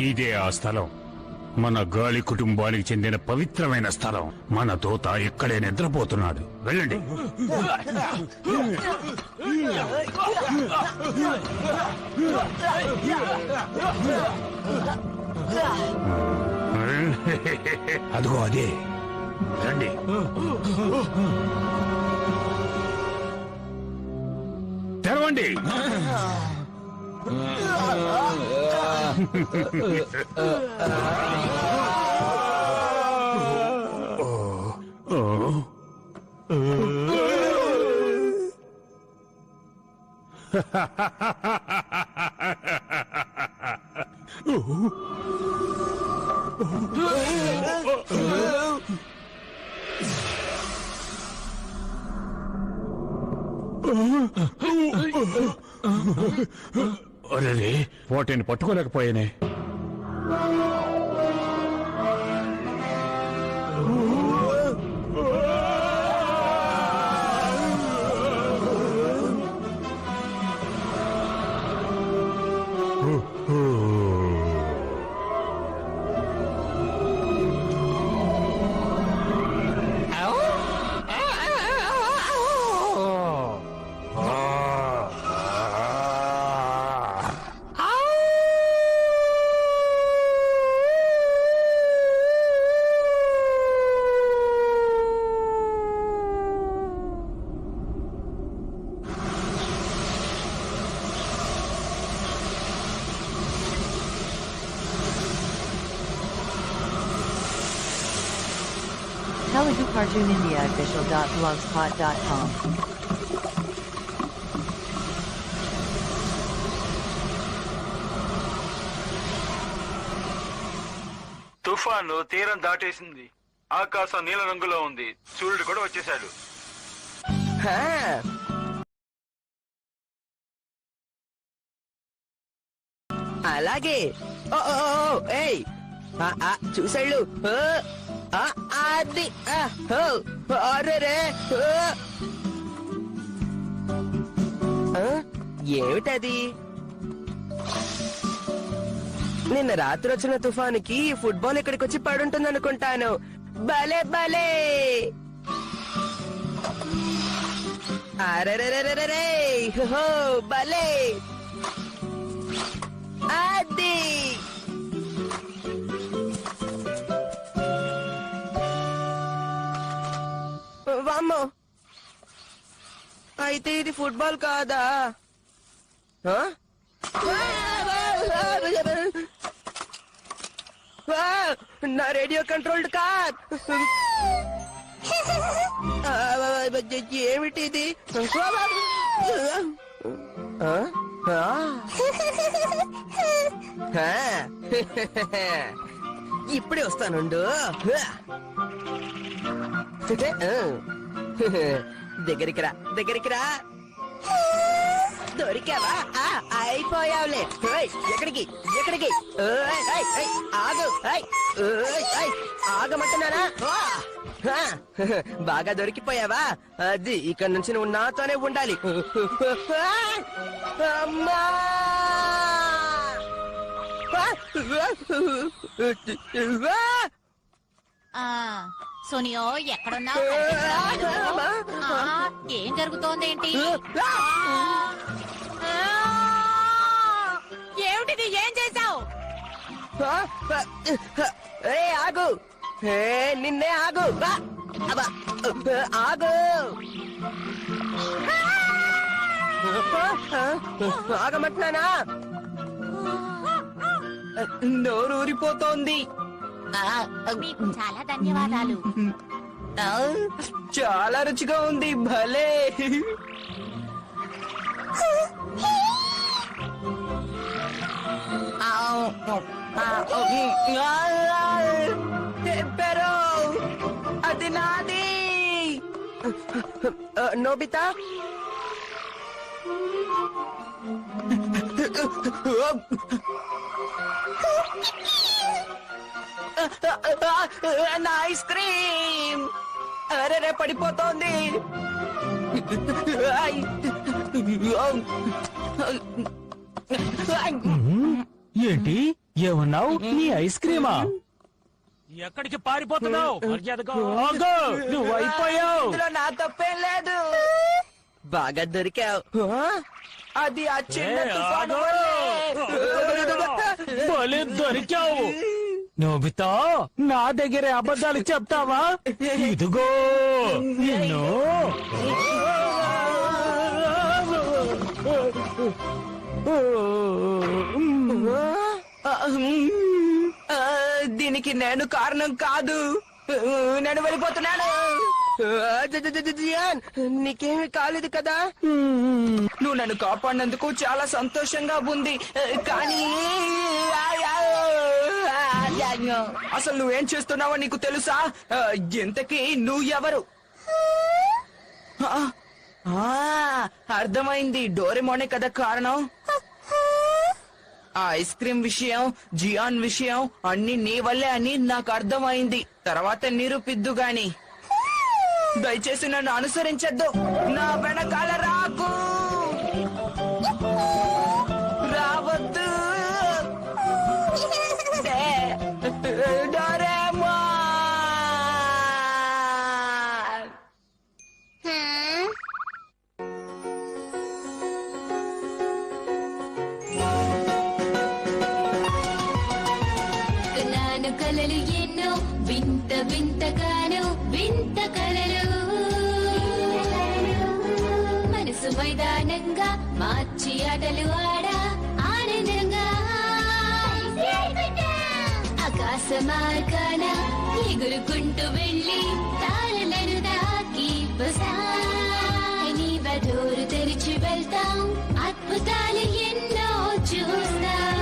ఇదే ఆ స్థలం. మన గాలి కుటుంబానికి చెందిన పవిత్రమైన స్థలం. మన దూత ఇక్కడే నిద్రపోతున్నాడు. వెళ్ళండి. అదిగో అదే. రండి. తెరవండి. అరే, వాటిని పట్టుకోలేకపోయానే. Telugu Cartoon India official.blogspot.com. తుఫాను తీరం దాటేసింది. ఆకాశం నీల రంగులో ఉంది. సూర్యుడు కూడా వచ్చేశాడు. అలాగే చూసాళ్ళు. అది అరే ఏమిటది? నిన్న రాత్రి వచ్చిన తుఫానుకి ఫుట్బాల్ ఇక్కడికి వచ్చి పడుంటుంది అనుకుంటాను. భలే భలే. అరే భలే. అది వామ్మో, అయితే ఇది ఫుట్బాల్ కాదా? నా రేడియో కంట్రోల్డ్ కార్. ఏమిటిది? ఇప్పుడే వస్తానుండు. దగ్గరికి రా, దగ్గరికి రా. దొరికావా? అయిపోయావులే. ఎక్కడికి ఎక్కడికి? ఆగు, ఆగమంటున్నానా? బాగా దొరికిపోయావా? అది ఇక్కడ నుంచి నువ్వు నాతోనే ఉండాలి. అమ్మా! సోనియో, ఎక్కడున్నావు? ఏం జరుగుతోందేంటి? ఏమిటిది? ఏం చేశావు? ఆగు. నిన్నే ఆగు. ఆగు. ఆగమంటున్నానా? నోరూరిపోతోంది. మీకు చాలా ధన్యవాదాలు. చాలా రుచిగా ఉంది. భలే. చెప్పారు. అది నాది. నోబితా, నా ఐస్ క్రీమ్. అరే పడిపోతోంది. ఏంటి? ఏమన్నావు నీ ఐస్ క్రీమా? ఎక్కడికి పారిపోతున్నావు? మర్యాదగా ఆగు. నువ్వు అయిపోయావు. ఇందులో నా తప్పేం లేదు. బాగా దొరికావు. అది ఆ చిన్న తుఫాను వల్లే. భలే దొరికావు. నోబితా, నా దగ్గరే అబద్ధాలు చెప్తావా? ఇదిగో నిన్ను. దీనికి నేను కారణం కాదు. నేను వెళ్ళిపోతున్నాను. జియాన్, నీకేమీ కాలేదు కదా? నువ్వు నన్ను కాపాడినందుకు చాలా సంతోషంగా ఉంది. కానీ అసలు నువ్వేం చేస్తున్నావో నీకు తెలుసా? ఇంతకీ నువ్వు ఎవరు? అర్థమైంది. డోరేమోనే కదా కారణం. ఆ ఐస్ క్రీమ్ విషయం, జియాన్ విషయం అన్ని నీ వల్లే అని నాకు అర్థమైంది. తర్వాత నిరూపిద్దు గాని. దయచేసి నన్ను అనుసరించద్దు. నా వెనకాల రాకు. రావద్దు. డోరేమోన్. కలలు కలలు ఎన్నో వింత వింతగాను వింత కలలు మనసు మైదానంగా మార్చి ఆటలు ఆడా ఆనందంగా ఆకాశ మార్గాన ఎగురుకుంటూ వెళ్ళి తాళలను దాకి వస్తాయి బడోరు తెరిచి వెళ్తాం అద్భుతాలు ఎన్నో చూస్తాం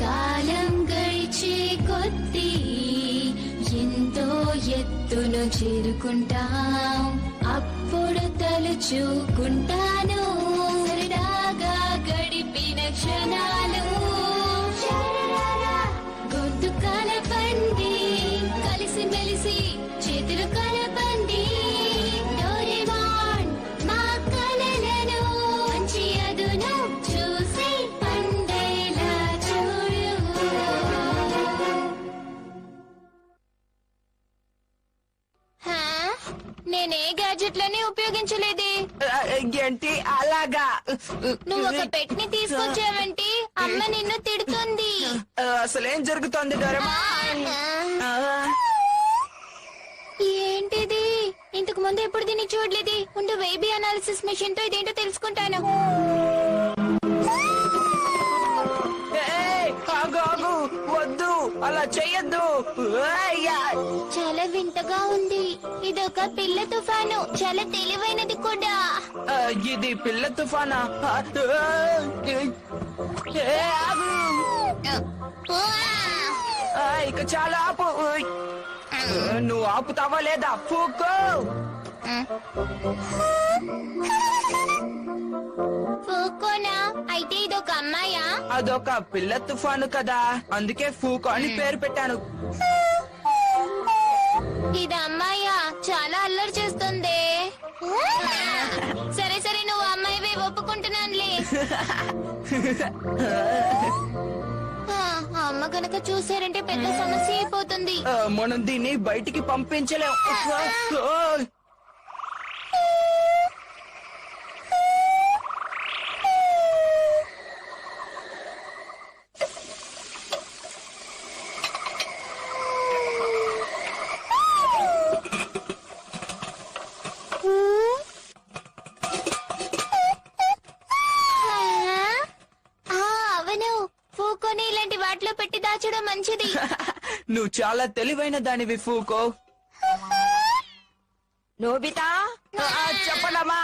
కాలం గడిచే కొద్దీ ఎంతో ఎత్తును చేరుకుంటాం అప్పుడు తలుచుకుంటాను సరదాగా గడిపిన క్షణాలు గొంతు కలపండి కలిసి మెలిసి చేతులు కలపండి డోరేమోన్ మా కలలను మంచి అదును చూసి పండేలా చూడు. నేనే గ్యాడ్జెట్లని ఉపయోగించలేదే. ఏంటి అలాగా? నువ్వు ఒక పెట్ ని తీసుకొచ్చావంటే అమ్మ నిన్ను తిడుతుంది. అసలేం జరుగుతోంది డోరేమోన్? ఏంటిది? ఇంతకు ముందు ఎప్పుడు దీన్ని చూడలేదు. ఉండు, బేబీ అనాలిసిస్ మిషన్ తో ఇదేంటో తెలుసుకుంటాను. ఆగు, వద్దు, అలా చెయ్యొద్దు. చాలా వింతగా ఉంది. ఇదొక పిల్ల తుఫాను, చాలా తెలివైనది కూడా. ఇది పిల్ల తుఫానా? ఆగు. ఇక చాలా ఆపు. నువ్వు ఆపుతావా లేదా? ఫూకో. ఫూకోనా? అయితే ఇదొక అమ్మాయా? అదొక పిల్ల తుఫాను కదా, అందుకే ఫూకో అని పేరు పెట్టాను. ఇది అమ్మాయా? చాలా అల్లరి చేస్తుంది. సరే సరే, నువ్వు అమ్మాయివే, ఒప్పుకుంటున్నానులే. అమ్మ కనుక చూసారంటే పెద్ద సమస్య అయిపోతుంది. మనం దీన్ని బయటికి పంపించలేం. అవును, ఫూకోని ఇలాంటి వాటిలో పెట్టి దాచడం మంచిది. నువ్వు చాలా తెలివైన దానివి ఫూకో. నోబితా, చెప్పనమ్మా.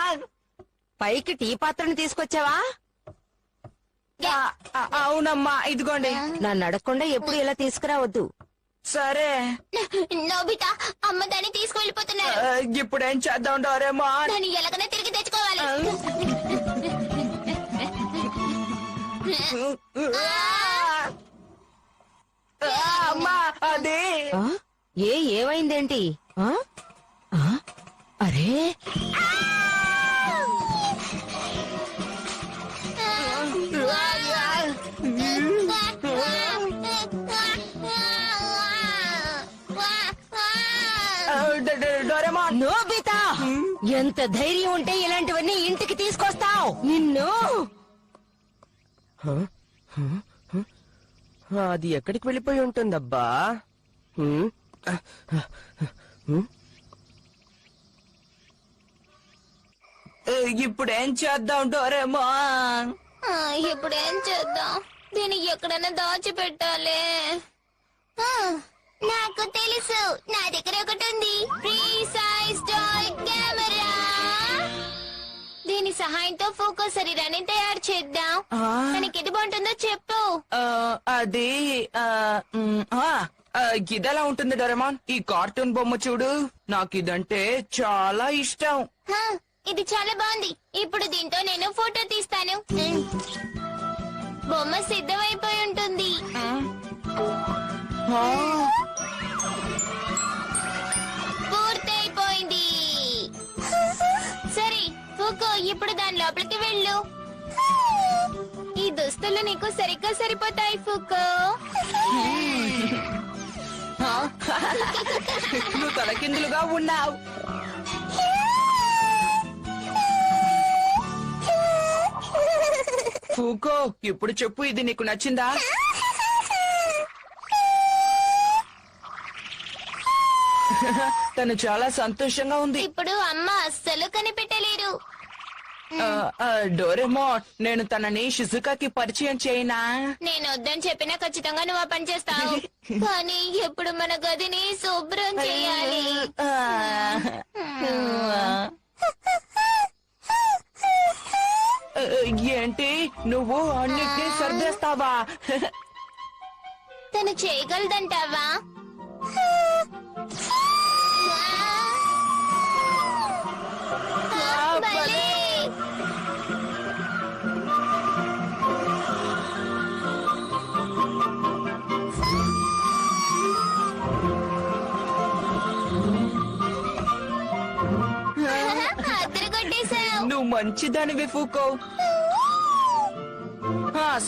పైకి టీ పాత్రను తీసుకొచ్చావా? అవునమ్మా, ఇదిగోండి. నన్ను అడగకుండా ఎప్పుడు ఇలా తీసుకురావద్దు. సరే. నోబితా, అమ్మ దాన్ని తీసుకువెళ్ళిపోతున్నారు. ఇప్పుడేం చేద్దాం డోరేమోన్? దాన్ని ఎలాగైనా తిరిగి తెచ్చుకోవాలి. అమ్మా, అది ఆ? ఏమైందేంటి? ఆ? ఆ? అరే, నోబితా ఎంత ధైర్యం ఉంటే ఇలాంటివన్నీ ఇంటికి తీసుకొస్తావు నిన్ను. అది ఎక్కడికి వెళ్ళిపోయి ఉంటుందబ్బా? ఇప్పుడు ఏం చేద్దాం డోరేమాన్? ఇప్పుడు ఏం చేద్దాం? దీన్ని ఎక్కడైనా దాచిపెట్టాలి. నాకు తెలుసు, నా దగ్గర ఒకటి ఉంది. Free size toy camera. దీని సహాయంతో ఫోకో శరీరాన్ని తయారు చేద్దాం. మనకి ఇది బాగుంటుందో చెప్పు. అది ఇదెలా ఉంటుంది డోరేమాన్? ఈ కార్టూన్ బొమ్మ చూడు, నాకు ఇదంటే చాలా ఇష్టం. ఇది చాలా బాగుంది. ఇప్పుడు దీంతో నేను ఫోటో తీస్తాను. బొమ్మ సిద్ధమైపోయి ఉంటుంది. పూర్తయిపోయింది. సరే ఫోకో, ఇప్పుడు దాని లోపలికి వెళ్ళు. ఈ దుస్తులు నీకు సరిగ్గా సరిపోతాయి ఫోకో. నువ్వు తలకిందులుగా ఉన్నావు. ఫూకో, ఇప్పుడు చెప్పు, ఇది నీకు నచ్చిందా? తను చాలా సంతోషంగా ఉంది. ఇప్పుడు అమ్మ అస్సలు కనిపెట్టలేరు. డోరేమోన్, నేను తనని షిజుకాకి పరిచయం చేయనా? నేను వద్దని చెప్పినా ఖచ్చితంగా నువ్వు ఆ పని చేస్తావు. కానీ ఎప్పుడు మన గదిని శుభ్రం చేయాలి. ఏంటి, నువ్వు అన్నిటినీ సర్దేస్తావా? తను చేయగలదంటావా? భలే. అదరగొట్టేశావు. నువ్వు మంచిదానివి ఫూకో.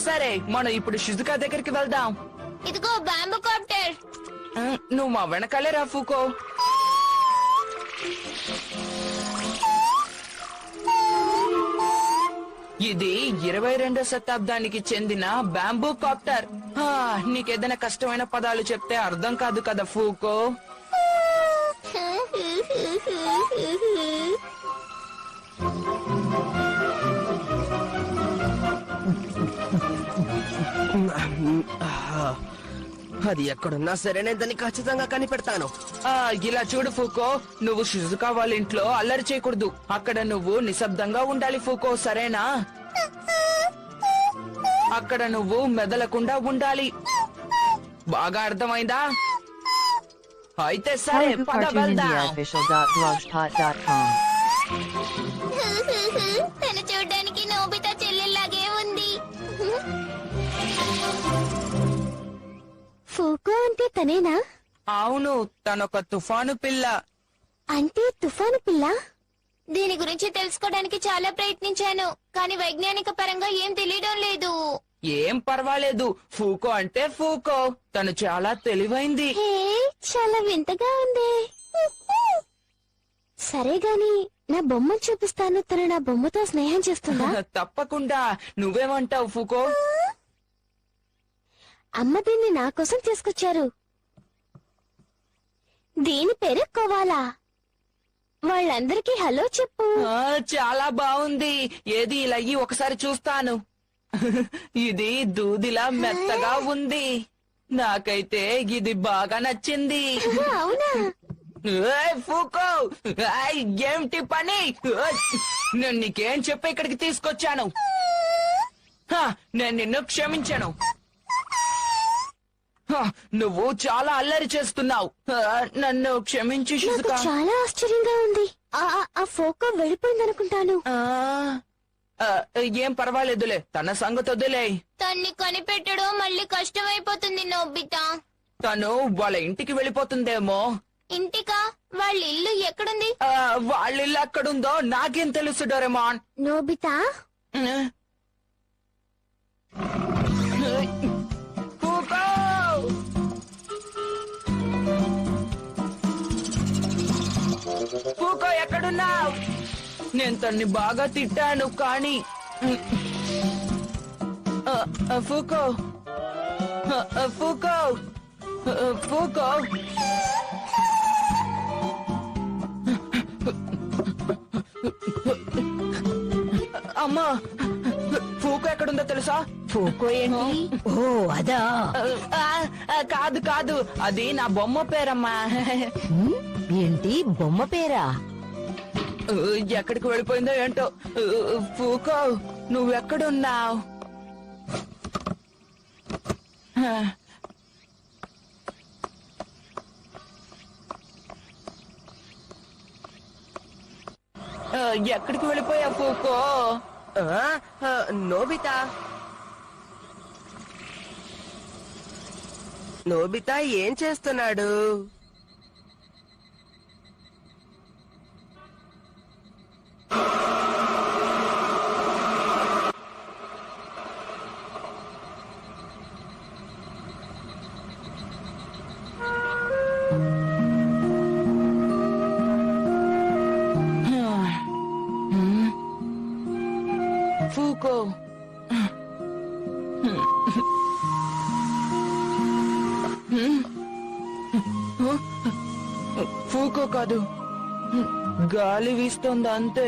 సరే, మనం ఇప్పుడు షిజుకా దగ్గరికి వెళ్దాం. ఇదిగో బాంబు కాప్టర్. నువ్వు మా వెనకాలే రా ఫూకో. ఇది 22వ శతాబ్దానికి చెందిన బ్యాంబూ కాప్టర్. నీకేదైనా కష్టమైన పదాలు చెప్తే అర్థం కాదు కదా ఫూకో. అది ఎక్కడున్నా సరే నేను దాన్ని ఖచ్చితంగా కనిపెడతాను. ఇలా చూడు ఫూకో, నువ్వు షిజుకా వాళ్ళ ఇంట్లో అల్లరి చేయకూడదు. అక్కడ నువ్వు నిశ్శబ్దంగా ఉండాలి ఫూకో, సరేనా? అక్కడ నువ్వు మెదలకుండా ఉండాలి. బాగా అర్థమైందా? అయితే సరే, Follow పద Cartoon India వెళ్దాం. official.blogspot.com. తను చూడ్డానికి నోబితా చెల్లెల్లాగే ఉంది. ఫోకో అంటే తనేనా? అవును, తనొక తుఫాను పిల్ల. అంటే తుఫాను పిల్ల? దీని గురించి తెలుసుకోవడానికి చాలా ప్రయత్నించాను, కానీ వైజ్ఞానిక పరంగా ఏం తెలియడం లేదు. ఏం పర్వాలేదు, ఫూకో అంటే ఫూకో. తను చాలా తెలివైంది. హే, చాలా వింతగా ఉంది. సరే గాని నా బొమ్మ చూపిస్తాను. తను నా బొమ్మతో స్నేహం చేస్తుందా? తప్పకుండా. నువ్వేమంటావు ఫూకో? అమ్మ దీన్ని నా కోసం తీసుకొచ్చారు. దీని పేరు కోవాలా. వాళ్ళందరికీ హలో చెప్పు. చాలా బాగుంది. ఏది ఇలా అయ్యి ఒకసారి చూస్తాను. ఇది దూదిలా మెత్తగా ఉంది. నాకైతే ఇది బాగా నచ్చింది. అవునా? ఫూకో, ఏమిటి పని? నేను నీకేం చెప్పి ఇక్కడికి తీసుకొచ్చాను? నేను నిన్ను క్షమించాను. నువ్వు చాలా అల్లరి చేస్తున్నావు. నన్ను క్షమించి నాకు షిజుకా. చాలా ఆశ్చర్యంగా ఉంది. ఆ ఫోకో వెళ్ళిపోయిందనుకుంటాను. ఏం పర్వాలేదులే, తన సంగతి వదిలే. తన్ని కనిపెట్టడం మళ్ళీ కష్టమైపోతుంది నోబితా. తను వాళ్ళ ఇంటికి వెళ్ళిపోతుందేమో. ఇంటికా? వాళ్ళ ఇల్లు ఎక్కడుంది? వాళ్ళ ఇల్లు ఎక్కడుందో నాకేం తెలుసు డోరేమాన్. నోబితా, ఫూకో! చేస్తున్నావు? నేను తన్ని బాగా తిట్టాను కానీ ఫూకో ఫూకో ఫూకో అమ్మా ఫూకో ఎక్కడుందో తెలుసా? ఫోకో ఏంటి? ఓ అదా. కాదు కాదు, అది నా బొమ్మ పేరమ్మా. హ్మ్? ఏంటి బొమ్మ పేరా? ఎక్కడికి వెళ్ళిపోయిందో ఏంటో. ఫూకో నువ్వెక్కడున్నావు? ఎక్కడికి వెళ్ళిపోయా ఫూకో? నోబితా నోబితా ఏం చేస్తున్నాడు? ఫూకో ఫూకో కాదు, గాలి వీస్తోంది అంతే.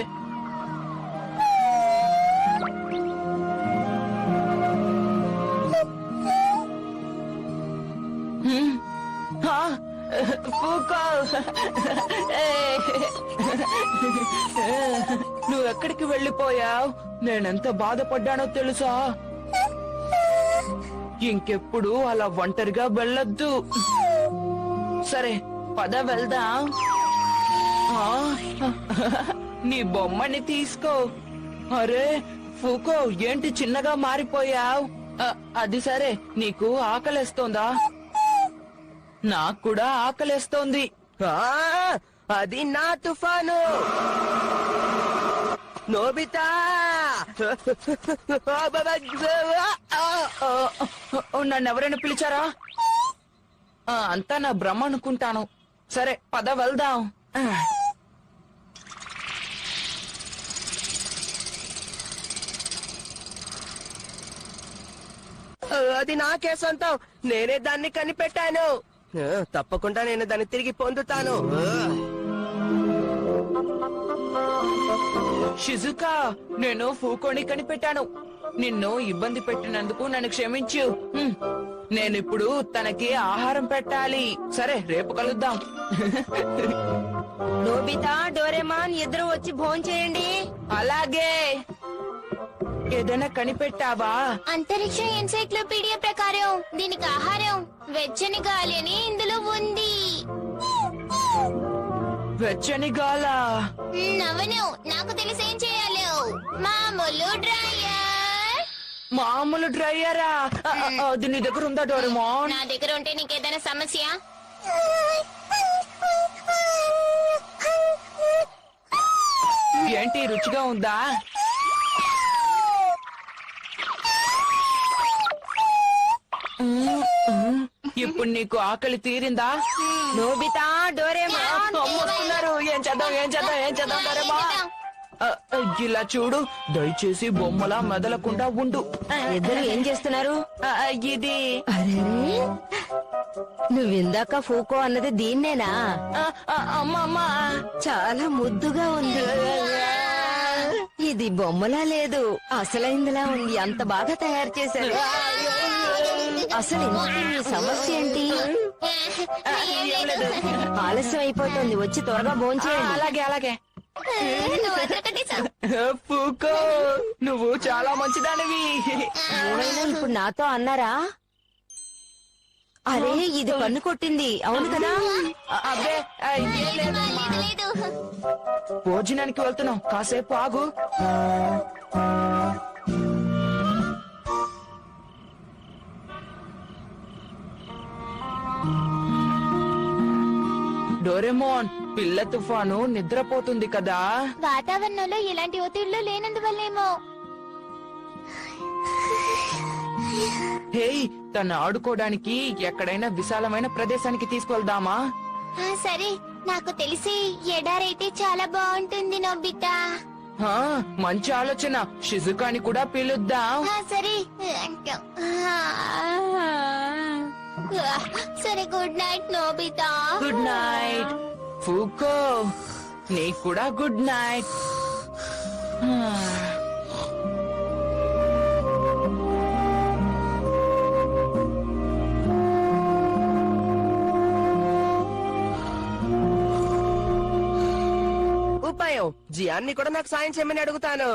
ఫూకో నువ్వెక్కడికి వెళ్ళిపోయావు? నేనెంత బాధపడ్డానో తెలుసా? ఇంకెప్పుడు అలా ఒంటరిగా వెళ్ళొద్దు. సరే పద వెళ్దాం. నీ బొమ్మని తీసుకో. అరే ఫూకో ఏంటి చిన్నగా మారిపోయావు? అది సరే, నీకు ఆకలేస్తోందా? నాకు కూడా ఆకలేస్తోంది. అది నా తుఫాను. నోబితా నన్ను ఎవరైనా పిలిచారా? అంతా నా భ్రమ అనుకుంటాను. సరే పద వెళ్దాం. అది నాకే సొంతం. నేనే దాన్ని కనిపెట్టాను. తప్పకుండా నేను దాన్ని తిరిగి పొందుతాను. షిజుకా, నేను ఫూకోని కనిపెట్టాను. నిన్ను ఇబ్బంది పెట్టినందుకు నన్ను క్షమించు. నేనిప్పుడు తనకి ఆహారం పెట్టాలి. సరే రేపు కలుద్దాం. నోబితా, డోరేమాన్ ఇద్దరు వచ్చి భోంచేయండి. అలాగే. ఏదైనా కనిపెట్టావా? అంతరిక్ష ఎన్సైక్లోపీడియా ప్రకారం దీనికి ఆహారం వెచ్చని గాలి అని ఇందులో ఉంది. వెచ్చని గాలా? అవును, నాకు తెలిసేం చేయాలో. మామూలు డ్రైయర్. మామూలు డ్రైయరా? అది నీ దగ్గర ఉందా డోరేమాన్? నా దగ్గర ఉంటే నీకేదైనా సమస్య? ఏంటి రుచిగా ఉందా? ఇప్పుడు నీకు ఆకలి తీరిందా? నోబితా, డోరేమాన్ వస్తున్నారు. ఏం చేద్దాం డోరేమాన్? ఇలా చూడు, దయచేసి బొమ్మలా మెదలకుండా ఉండు. ఇద్దరు ఏం చేస్తున్నారు? ఇది అరే, నువ్విందాక ఫూకో అన్నది దీన్నేనా? అమ్మా చాలా ముద్దుగా ఉంది. ఇది బొమ్మలా లేదు, అసలైందిలా ఉంది. అంత బాగా తయారు చేశారు. అసలు ఇంతకీ నీ సమస్య ఏంటి? ఆలస్యం అయిపోతుంది, వచ్చి త్వరగా భోంచేయండి. అలాగే. ఫూకో, నువ్వు చాలా మంచిదానివి. ఏమైనా ఇప్పుడు నాతో అన్నారా? అరే, ఇది కన్ను కొట్టింది, అవును కదా? అబ్బే ఏం లేదమ్మా. లేదు. భోజనానికి వెళ్తున్నాం, కాసేపు ఆగు. డోరేమోన్, పిల్ల తుఫాను నిద్రపోతుంది కదా? వాతావరణంలో ఎలాంటి ఒత్తిళ్లు లేనందువల్లేమో. హేయ్, తను ఆడుకోవడానికి ఎక్కడైనా విశాలమైన ప్రదేశానికి తీసుకెళ్దామా? సరే, నాకు తెలిసి ఎడారైతే చాలా బాగుంటుంది నోబితా. ఆ, మంచి ఆలోచన. షిజుకాని కూడా పిలుద్దాం. సరే సరే, good night Nobita. Good night Fuko. నీకు కూడా గుడ్ నైట్. ఉపాయం, జియాన్ని కూడా నాకు సాయం చేయమని అడుగుతాను.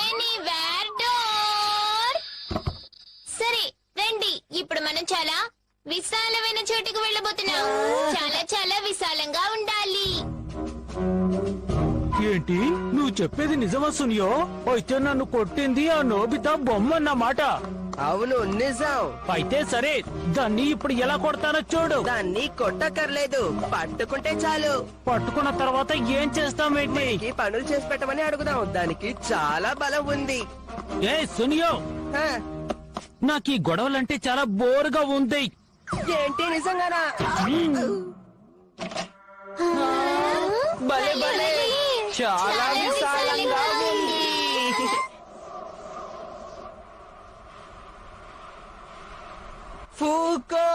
Anywhere door. సరే రండి, ఇప్పుడు మనం చాలా విశాలమైన చోటుకు వెళ్ళబోతున్నాం. చాలా చాలా విశాలంగా ఉండాలి. ఏంటి నువ్వు చెప్పేది నిజమా సునియో? అయితే నన్ను కొట్టింది ఆ నోబితా బొమ్మ అన్నమాట. అవును, నిజం. అయితే సరే, దాన్ని ఇప్పుడు ఎలా కొడతానో చూడు. దాన్ని కొట్టక్కర్లేదు, పట్టుకుంటే చాలు. పట్టుకున్న తర్వాత ఏం చేస్తామేంటి? ఈ పనులు చేసి పెట్టమని అడుగుదాం. దానికి చాలా బలం ఉంది. ఏ సునియో, హ, నాకు ఈ గొడవలంటే చాలా బోరుగా ఉంది. ఏంటి నిజంగానా? భలే భలే, చాలా విశాలంగా ఉంది. ఫూకో.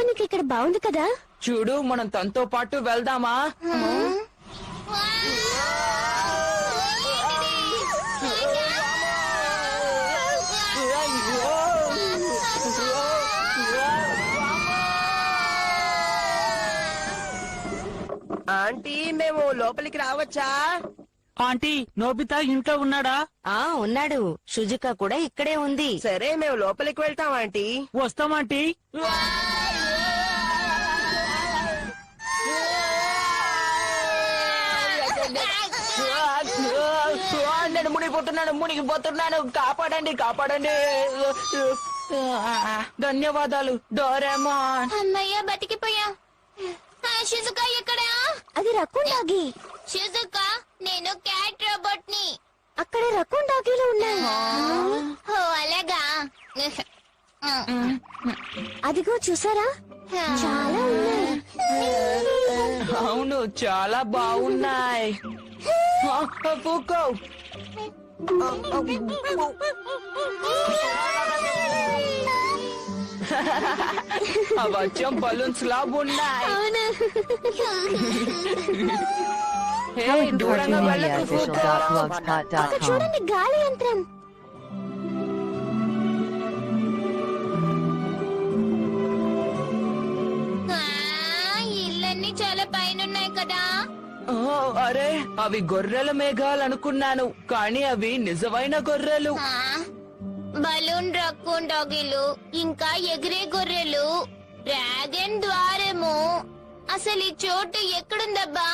నీకు ఇక్కడ బాగుంది కదా. చూడు, మనం తనతో పాటు వెళ్దామా? ఆంటీ, మేము లోపలికి రావచ్చా? ఆంటీ, నోబితా ఇంట్లో ఉన్నాడా? ఉన్నాడు. షుజుకా కూడా ఇక్కడే ఉంది. సరే, మేము లోపలికి వెళ్తాం ఆంటీ. వస్తామాంటీ. నేను మునిగిపోతున్నాను. కాపాడండి, కాపాడండి. ధన్యవాదాలు డోరేమాన్. అమ్మయ్య, బతికిపోయా. షిజుకా ఎక్కడా? అది రకూన్ డాగి. షిజుకా, నేను క్యాట్ రోబోట్ ని. అక్కడ రకూన్ డాగీలు ఉన్నాయి. ఓ అలాగా. అదిగో చూసారా, చాలా ఉన్నాయి. అవును, చాలా బాగున్నాయి. ఫూకో. అవి వచ్చం బలూన్స్ లా ఉన్నాయి. హే, దూరంగా వెళ్ళకు ఫూకో. అక్కడ చూడండి, గాలి యంత్రం. ఇళ్ళన్నీ చాలా పైనున్నాయి కదా. అరే, అవి గొర్రెల మేఘాలు అనుకున్నాను, కానీ అవి నిజమైన గొర్రెలు. బలూన్ రక్కూన్ డాగీలు, ఇంకా ఎగిరే గొర్రెలు, డ్రాగన్ ద్వారము. అసలు ఈ చోటు ఎక్కడుందబ్బా?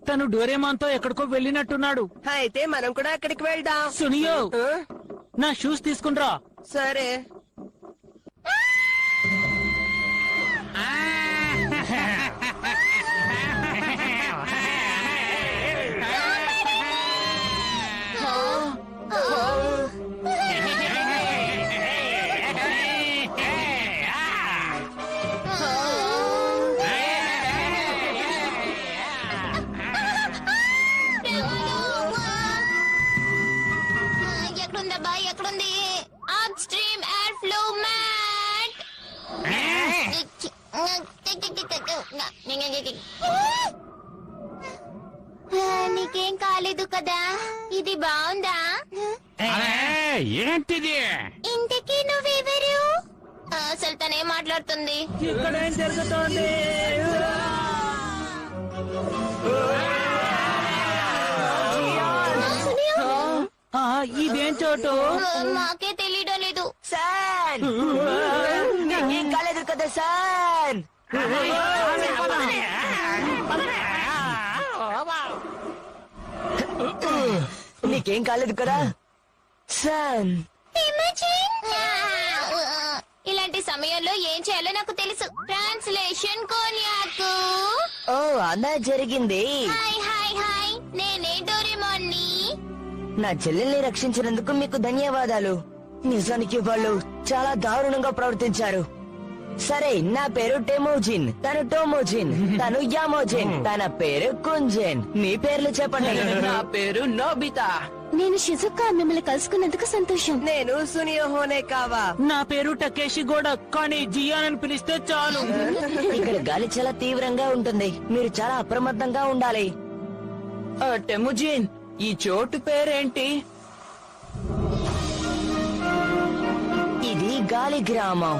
తను డోరేమాన్ తో ఎక్కడికో వెళ్ళినట్టున్నాడు. అయితే మనం కూడా అక్కడికి వెళ్దాం. సునియో, ఆ? నా షూస్ తీసుకునిరా. సరే. ఎక్కడుందబ్బా, ఎక్కడుంది? Up stream air flow mat. నీకేం కాలేదు కదా? ఇది బాగుందా? ఏంటిది? ఇంతకీ నువ్వెవరు? అసలు తనేం మాట్లాడుతుంది? ఇక్కడ ఏం జరుగుతోంది? ఇదేం చోటు? మాకే తెలియడం లేదు. సార్, నీకేం కాలేదు కదా సార్? నీకేం కాలేదు కదా సార్? ఇలాంటి సమయంలో ఏం చేయాలో నాకు తెలుసు. ట్రాన్స్లేషన్ కోన్యాకు. ఓ అదా జరిగింది. హాయ్ హాయ్ హాయ్, నేనే డోరేమోన్ని. నా చెల్లెల్ని రక్షించినందుకు మీకు ధన్యవాదాలు. నిజానికి వాళ్ళు చాలా దారుణంగా ప్రవర్తించారు. సరే, నా పేరు టెమోజిన్, తను టోమోజిన్, తను యామోజిన్, తన పేరు కుంజెన్. మీ పేర్లు చెప్పండి. నా పేరు నోబితా. నేను షిజుకా, మిమ్మల్ని కలుసుకున్నందుకు సంతోషం. నేను సునియో హోనే కావా. నా పేరు టకేషి గోడ, కానీ జియాన్ అని పిలిస్తే చాలు. ఇక్కడ గాలి చాలా తీవ్రంగా ఉంటుంది. మీరు చాలా అప్రమత్తంగా ఉండాలి. టెముజిన్, ఈ చోటు పేరేంటి? ఇది గాలి గ్రామం.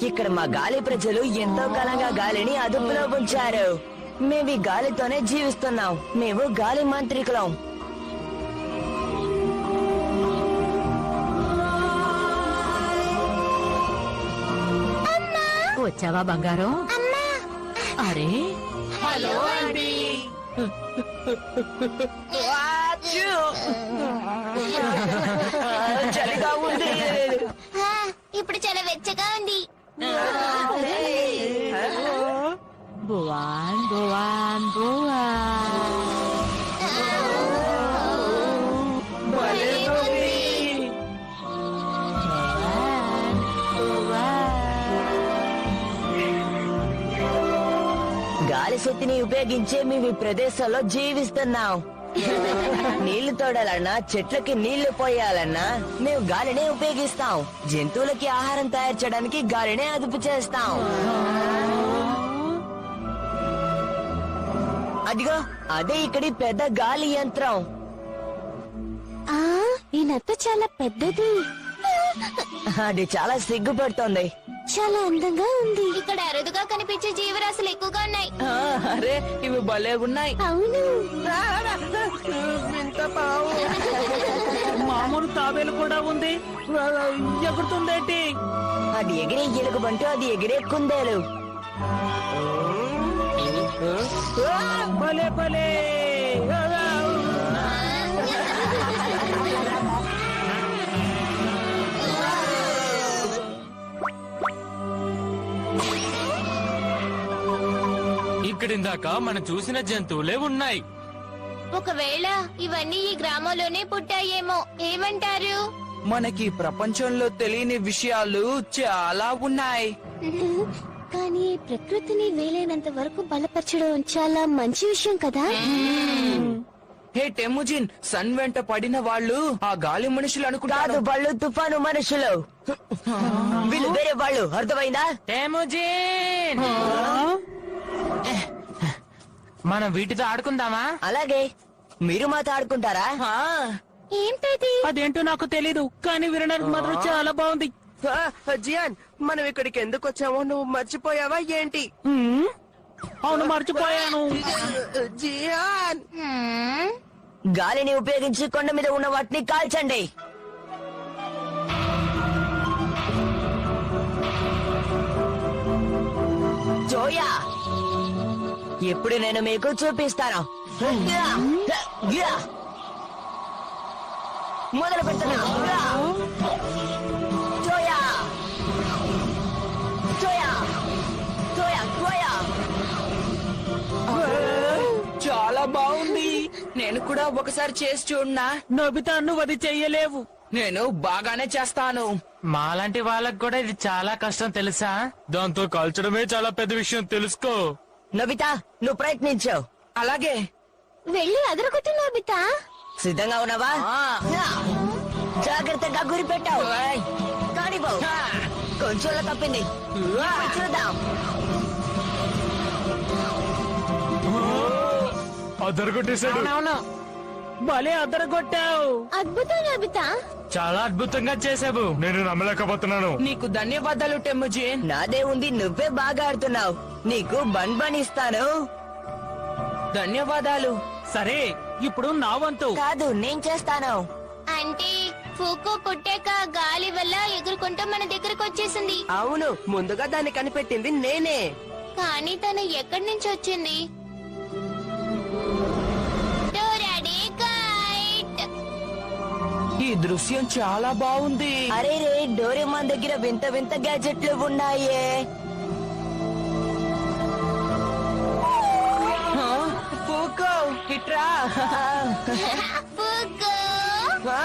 ఇక్కడ మా గాలి ప్రజలు ఎంతో కాలంగా గాలిని అదుపులో ఉంచారు. మేము ఈ గాలితోనే జీవిస్తున్నాం. మేము గాలి మాంత్రికులం. వచ్చావా బంగారం? అరే హలో ఆంటీ. చలిగా ఉంది. ఇప్పుడు చాలా వెచ్చగా ఉంది. బువాన్ బువాన్ బువాన్. భలే ఉంది. గాలి శక్తిని ఉపయోగించే మేము ఈ ప్రదేశంలో జీవిస్తున్నాం. నీళ్లు తోడాలన్నా, చెట్లకి నీళ్లు పోయాలన్నా మేము గాలినే ఉపయోగిస్తాం. జంతువులకి ఆహారం తయారు చేయడానికి గాలినే అదుపు చేస్తాం. అదిగో అదే ఇక్కడి పెద్ద గాలి యంత్రం. ఈ నత్త చాలా పెద్దది. అది చాలా సిగ్గుపడుతోంది. చాలా అందంగా ఉంది. ఇక్కడ అరుదుగా కనిపించే జీవరాశులు ఎక్కువగా ఉన్నాయి. అరే, ఇవి భలే ఉన్నాయి. అవును. వింత పావు. మామూలు తాబేలు కూడా ఉంది. ఎగురుతుందేంటి? అది ఎగిరే ఎలుగుబంటూ, అది ఎగిరే కుందేలు. భలే భలే. ఇక్కడిందాక మనం చూసిన జంతువులే ఉన్నాయి. ఒకవేళ ఇవన్నీ ఈ గ్రామంలోనే పుట్టాయేమో. ఏమంటారు? మనకి ప్రపంచంలో తెలియని విషయాలు చాలా ఉన్నాయి. కానీ ప్రకృతిని వీలైనంత వరకు బలపరచడం చాలా మంచి విషయం కదా. హే టెముజిన్, సన్ వెంట పడిన వాళ్ళు ఆ గాలి మనుషులు కాదు, అనుకుంటారు. వాళ్ళు తుఫాను మనుషులు. వీళ్ళు వేరే వాళ్ళు. అర్థమైందా? టెముజిన్, మనం వీటితో ఆడుకుందామా? అలాగే. మీరు మాతో ఆడుకుంటారా? ఏంటది? అదేంటో నాకు తెలీదు, కానీ వినడానికి మాత్రం చాలా బాగుంది. జియాన్, మనం ఇక్కడికి ఎందుకు వచ్చామో నువ్వు మర్చిపోయావా ఏంటి? అవును, మర్చిపోయాను. జియాన్, గాలిని ఉపయోగించి కొండ మీద ఉన్న వాటిని కాల్చండి. జోయా, ఇప్పుడు నేను మీకు చూపిస్తాను. మొదలు పెడుతున్నా. జోయా, జోయా, జోయా, జోయా. చాలా బాగుంది. నేను కూడా ఒకసారి చేసి చూడనా? నోబితా, నువ్వు అది చెయ్యలేవు. నేను బాగానే చేస్తాను. మాలాంటి వాళ్ళకి కూడా ఇది చాలా కష్టం తెలుసా? దాంతో కాల్చడమే చాలా పెద్ద విషయం, తెలుసుకో. నోబితా, నువ్వు ప్రయత్నించు. అలాగే. వెళ్ళి అదరగొట్టు నోబితా. సిద్ధంగా ఉన్నావా? జాగ్రత్తగా గురి పెట్టావు. కానివ్వు. కొంచెంలో తప్పింది. ఇప్పుడు చూద్దాం. అదరగొట్టేశాడు. అవునవును, భలే అదరగొట్టావు. అద్భుతం నోబితా. చాలా అద్భుతంగా చేసావు. నేను నమ్మలేకపోతున్నాను. నీకు ధన్యవాదాలు టెముజిన్. నాదే ఉంది, నువ్వే బాగా ఆడుతున్నావు. నీకు బన్ బన్ ఇస్తాను. ధన్యవాదాలు. సరే, ఇప్పుడు నా వంతు. కాదు, నేను చేస్తాను. అంటే ఫూకో పుట్టాక గాలి వల్ల ఎగురుకుంటూ మన దగ్గరకు వచ్చేసింది. అవును, ముందుగా దాన్ని కనిపెట్టింది నేనే. కానీ తను ఎక్కడి నుంచి వచ్చింది? డోరాడే కైట్. ఈ దృశ్యం చాలా బాగుంది. అరే రే, డోరేమాన్ దగ్గర వింత వింత గ్యాజెట్లు ఉన్నాయే. పూకో ఇట్రా. పూకో ఆ,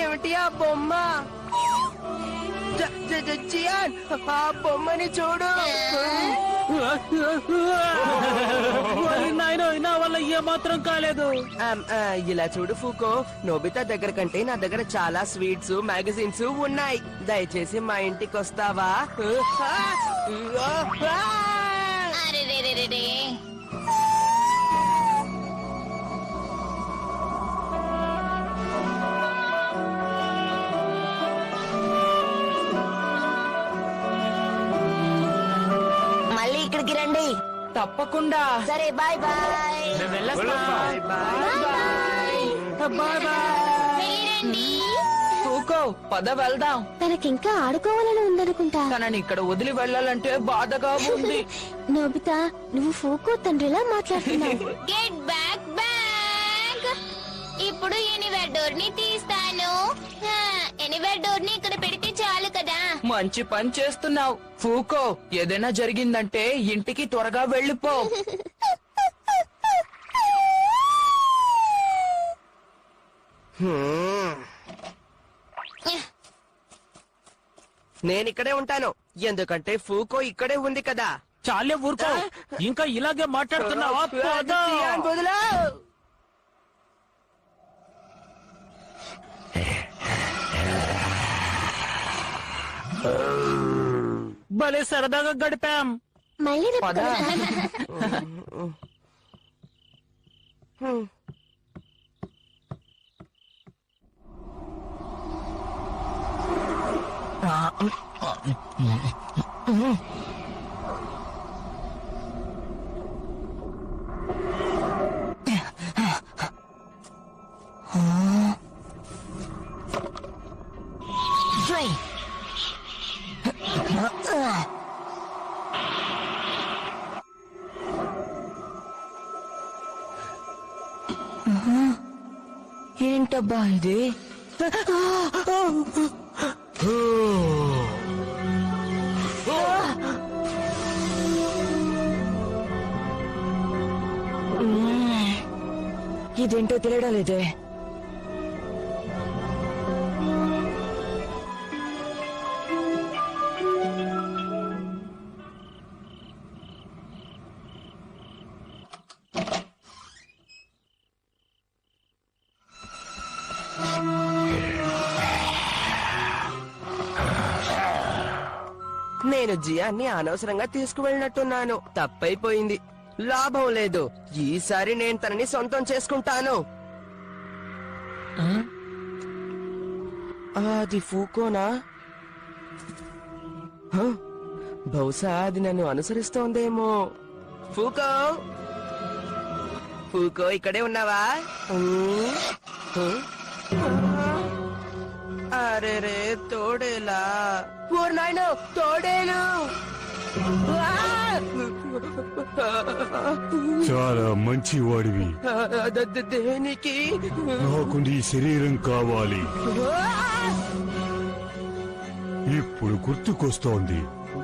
ఏమిటి ఆ బొమ్మ? జియాన్, ఆ బొమ్మని చూడు. నాయన నా వల్ల ఏమాత్రం కాలేదు. ఇలా చూడు ఫూకో, నోబితా దగ్గర కంటే నా దగ్గర చాలా స్వీట్స్ మ్యాగజైన్స్ ఉన్నాయి. దయచేసి మా ఇంటికి వస్తావా? అరే రే రే రే రే. మళ్ళీ ఇక్కడికి రండి. తప్పకుండా. సరే, బాయ్ బాయ్. Bye bye. వెళ్ళిరండి. పూకో పద వెళ్దాం. తనకింకా ఆడుకోవాలని ఉందనుకుంటా. తనని ఇక్కడ వదిలి వెళ్ళాలంటే బాధగా ఉంది. నోబితా, నువ్వు ఫూకో తండ్రిలా మాట్లాడుతున్నావు. Get back back. ఇప్పుడు ఎనివేర్ డోర్ ని తీస్తాను. ఎనివేర్ డోర్ ని ఇక్కడ పెడితే చాలు కదా. మంచి పని చేస్తున్నావు ఫూకో. ఏదైనా జరిగిందంటే ఇంటికి త్వరగా వెళ్ళిపో. నేను ఇక్కడే ఉంటాను, ఎందుకంటే ఫూకో ఇక్కడే ఉంది కదా. చాలే ఊరుకో, ఇంకా ఇలాగే మాట్లాడుతున్నావా? పద. జియాన్, వదిలా. భలే సరదాగా గడిపాం. మళ్ళీ రేపు పద. ఏంటబ్బా ఇది? ఇదేంటో తెలియడం లేదే. నేను జియాన్ని అనవసరంగా తీసుకువెళ్ళినట్టున్నాను. తప్పైపోయింది. లాభం లేదు. ఈసారి నేను తనని సొంతం చేసుకుంటాను. అది ఫూకోనా? హ? బహుశా అది నన్ను అనుసరిస్తోందేమో. ఫూకో, ఫూకో, ఇక్కడే ఉన్నావా? అరే రే, తోడేలా. ఓ నాయనో, తోడేలు. చాలా మంచివాడివి. దేనికి? నాకు నీ శరీరం కావాలి. ఇప్పుడు గుర్తుకొస్తోంది.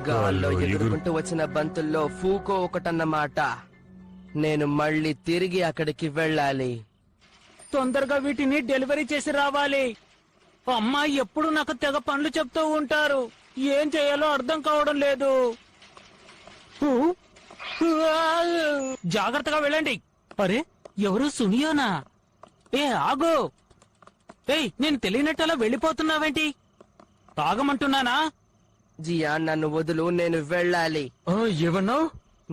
గాల్లో ఎగురుకుంటూ వచ్చిన బంతుల్లో ఫూకో ఒకటన్నమాట. నేను మళ్ళీ తిరిగి అక్కడికి వెళ్ళాలి. తొందరగా వీటిని డెలివరీ చేసి రావాలి. అమ్మ ఎప్పుడు నాకు తెగ పనులు చెప్తూ ఉంటారు. ఏం చేయాలో అర్థం కావడం లేదు. జాగ్రత్తగా వెళ్ళండి. అరే, ఎవరు? సునియోనా? ఏ ఆగు. ఏయ్, నేను తెలియనట్టలా వెళ్ళిపోతున్నావేంటి? తాగమంటున్నానా? జియా, నన్ను వదులు, నేను వెళ్ళాలి. ఏమన్నావు?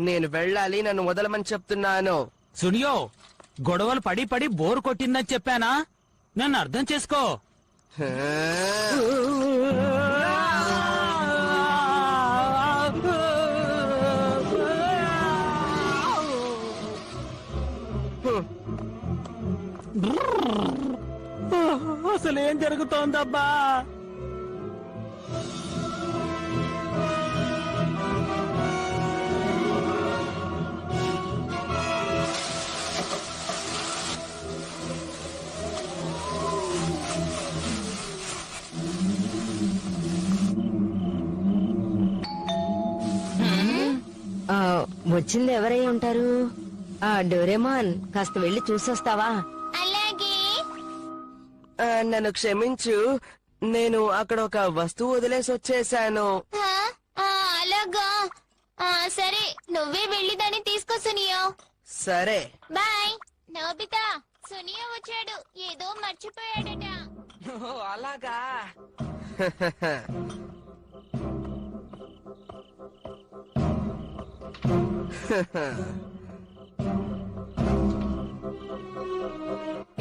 నేను వెళ్ళాలి, నన్ను వదలమని చెప్తున్నాను. సునియో, గొడవలు పడి పడి బోరు కొట్టిందని చెప్పానా? నన్ను అర్థం చేసుకో. అసలు ఏం జరుగుతోందబ్బా? వచ్చింది ఎవరై ఉంటారు? ఆ డోరేమాన్, కాస్త వెళ్ళి చూసొస్తావా? అలాగే. నన్ను క్షమించు, నేను అక్కడ ఒక వస్తువు వదిలేసి వచ్చేసాను. అలాగా. సరే, నువ్వే వెళ్ళి దాన్ని తీసుకో సునియో. సరే బాయ్. నోబితా, సునియో వచ్చాడు, ఏదో మర్చిపోయాడట. అలాగా.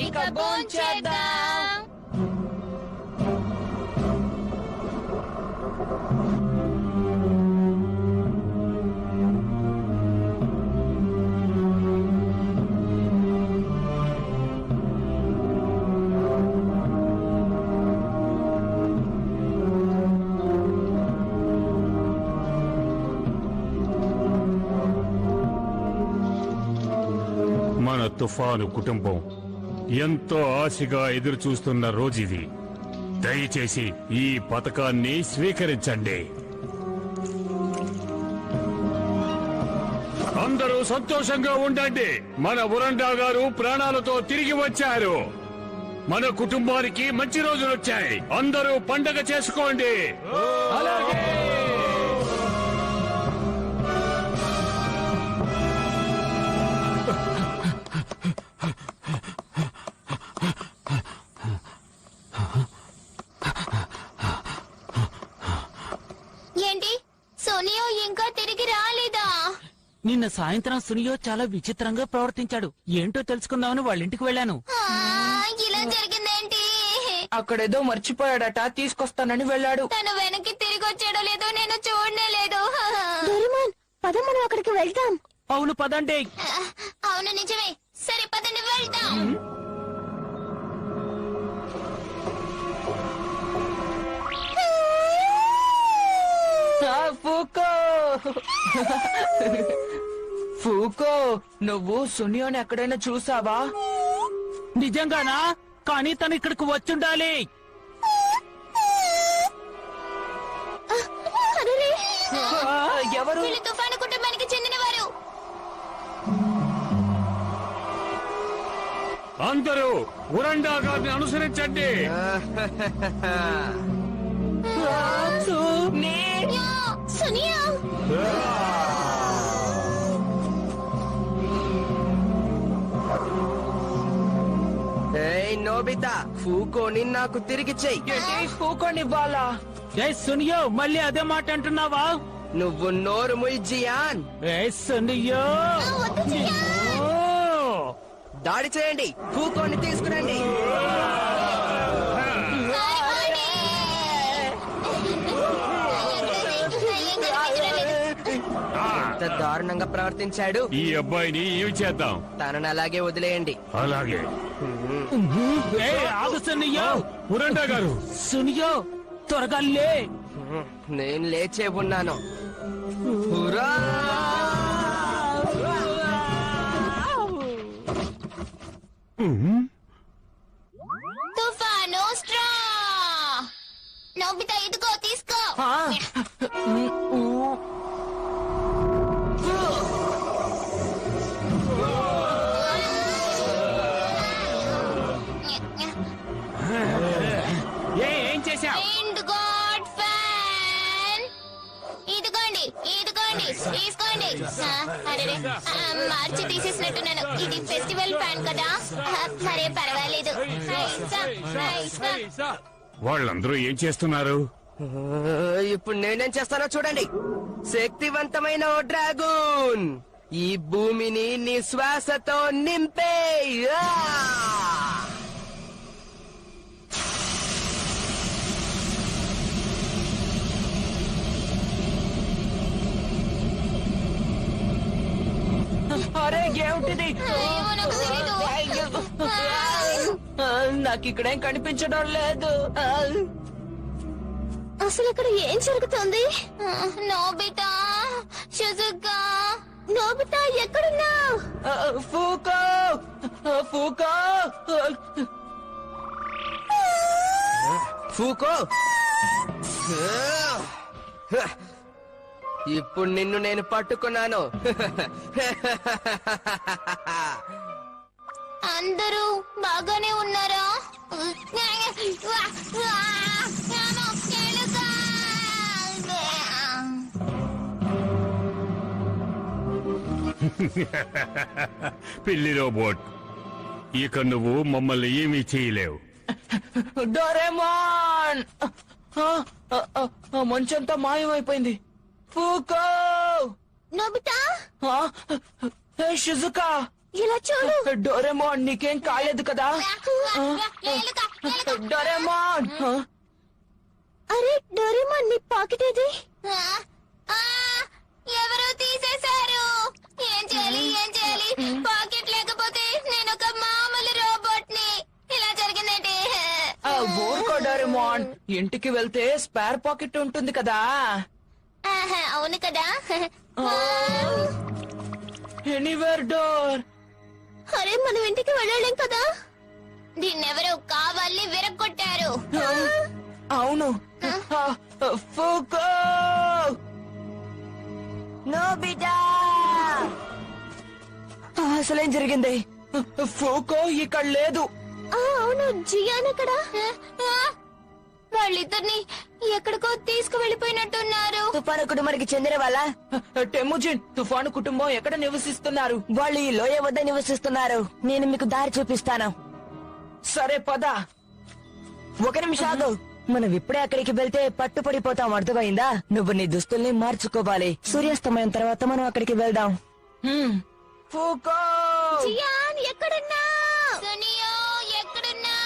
ఇక భోంచేద్దాం. మన తుఫాను కుటుంబం ఎంతో ఆశగా ఎదురు చూస్తున్న రోజుది. దయచేసి ఈ పథకాన్ని స్వీకరించండి. అందరూ సంతోషంగా ఉండండి. మన ఉరండా గారు ప్రాణాలతో తిరిగి వచ్చారు. మన కుటుంబానికి మంచి రోజులు వచ్చాయి. అందరూ పండగ చేసుకోండి. అలాగే. ఏంటి, సోనియో ఇంకా తిరిగి రాలేదా? నిన్న సాయంత్రం సునియో చాలా విచిత్రంగా ప్రవర్తించాడు. ఏంటో తెలుసుకుందామని వాళ్ళ ఇంటికి వెళ్ళాను. ఇలా జరిగిందేంటి? అక్కడేదో మర్చిపోయాడట, తీసుకొస్తానని వెళ్ళాడు. తను వెనక్కి తిరిగి వచ్చాడో లేదో నేను చూడనే లేదు. పద, మనం అక్కడికి వెళ్తాం. అవును, పదండి. అవును, నిజమే. సరే, పదండి వెళ్తాం. ఫూకో, ఫూకో, నువ్వు సునియోని ఎక్కడైనా చూసావా? నిజంగానా? కానీ తను ఇక్కడికి వచ్చుండాలి. ఎవరు? వీళ్ళు తుఫాను కుటుంబానికి చెందినవారు. అందరూ ఉరండా గారిని అనుసరించండి. సునియో, ఏయ్ నోబితా, ఫూకోని నాకు తిరిగి చెయ్యి. ఏంటి, ఫూకోనివ్వాలా? ఏ సునియో, మళ్ళీ అదే మాట అంటున్నావా? నువ్వు నోరు ముయ్ జియాన్. ఏ సునియో, ఓ! దాడి చేయండి, ఫూకోని తీసుకురండి. ఎంత దారుణంగా ప్రవర్తించాడు. ఈ అబ్బాయిని ఏమి చేద్దాం? తనను అలాగే వదిలేయండి. అలాగే. ఏ ఆగు సునియో. ఉరండా గారు, సునియో, త్వరగా లే. నేను లేచే ఉన్నాను. హురా! తుఫాను స్ట్రా. నోబితా, ఇదిగో తీసుకో. ఏం చేశావు? End God fan. ఇదిగోండి, ఇదిగోండి, తీసుకోండి. అరే, మార్చి తీసేసినట్టున్నాను. ఇది ఫెస్టివల్ ఫ్యాన్ కదా. సరే, పర్వాలేదు. వాళ్ళందరూ ఏం చేస్తున్నారు? ఇప్పుడు నేనేం చేస్తానో చూడండి. శక్తివంతమైన ఓ డ్రాగూన్, ఈ భూమిని నీ శ్వాసతో నింపే. అరే, ఏమిటిది? ఏమో నాకు తెలీదు. నాకు ఇక్కడేం కనిపించడం లేదు. అసలు ఇక్కడ ఏం జరుగుతుంది? నోబితా, షిజుకా, నోబితా ఎక్కడున్నా? ఫూకో, ఫూకో, ఫూకో, ఇప్పుడు నిన్ను నేను పట్టుకున్నాను. అందరూ బాగానే ఉన్నారా? పిల్లి రోబోట్, ఇక నువ్వు మమ్మల్ని ఏమీ చేయలేవు. డోరేమాన్! మంచంతా మాయమైపోయింది. ఫూకో! Nobita, Shizuka! ఇలా చూడు. డోరేమాన్, నీకేం కాలేదు కదా? డోరేమాన్! అరే డోరేమాన్, నీ పాకెట్ ఏది? ఎవరో తీసేశారు. ఏం చేయాలి, ఏం చేయాలి? పాకెట్ లేకపోతే నేను ఒక మామూలు రోబోట్ ని. ఇలా జరిగిందంటే ఊరుకో డోరేమాన్, ఇంటికి వెళ్తే స్పేర్ పాకెట్ ఉంటుంది కదా. అవును కదా. Anywhere door. అరే మనం ఇంటికి వెళ్ళలేం కదా. దీన్నెవరో కావాలని విరగొట్టారు. అవును. ఫూకో! నోబితా! అసలేం జరిగింది? ఫూకో ఇక్కడ లేదు. అవును, జియాన్ ఎక్కడ? వాళ్ళిద్దరిని ఎక్కడికో తీసుకువెళ్ళిపోయినట్టున్నారు. తుఫాను కుటుంబానికి చెందిన వాళ్ళ? టెముజిన్, తుఫాను కుటుంబం ఎక్కడ నివసిస్తున్నారు? వాళ్ళు ఈ లోయ వద్ద నివసిస్తున్నారు. నేను మీకు దారి చూపిస్తాను. సరే పద. ఒక నిమిషం ఆగు. మనం ఇప్పుడే అక్కడికి వెళ్తే పట్టుపడిపోతాం, అర్థమైందా? నువ్వు నీ దుస్తుల్ని మార్చుకోవాలి. సూర్యాస్తమయం తర్వాత మనం అక్కడికి వెళ్దాం. ఫూకో! జియాన్ ఎక్కడున్నావ్? సునియో ఎక్కడున్నావ్?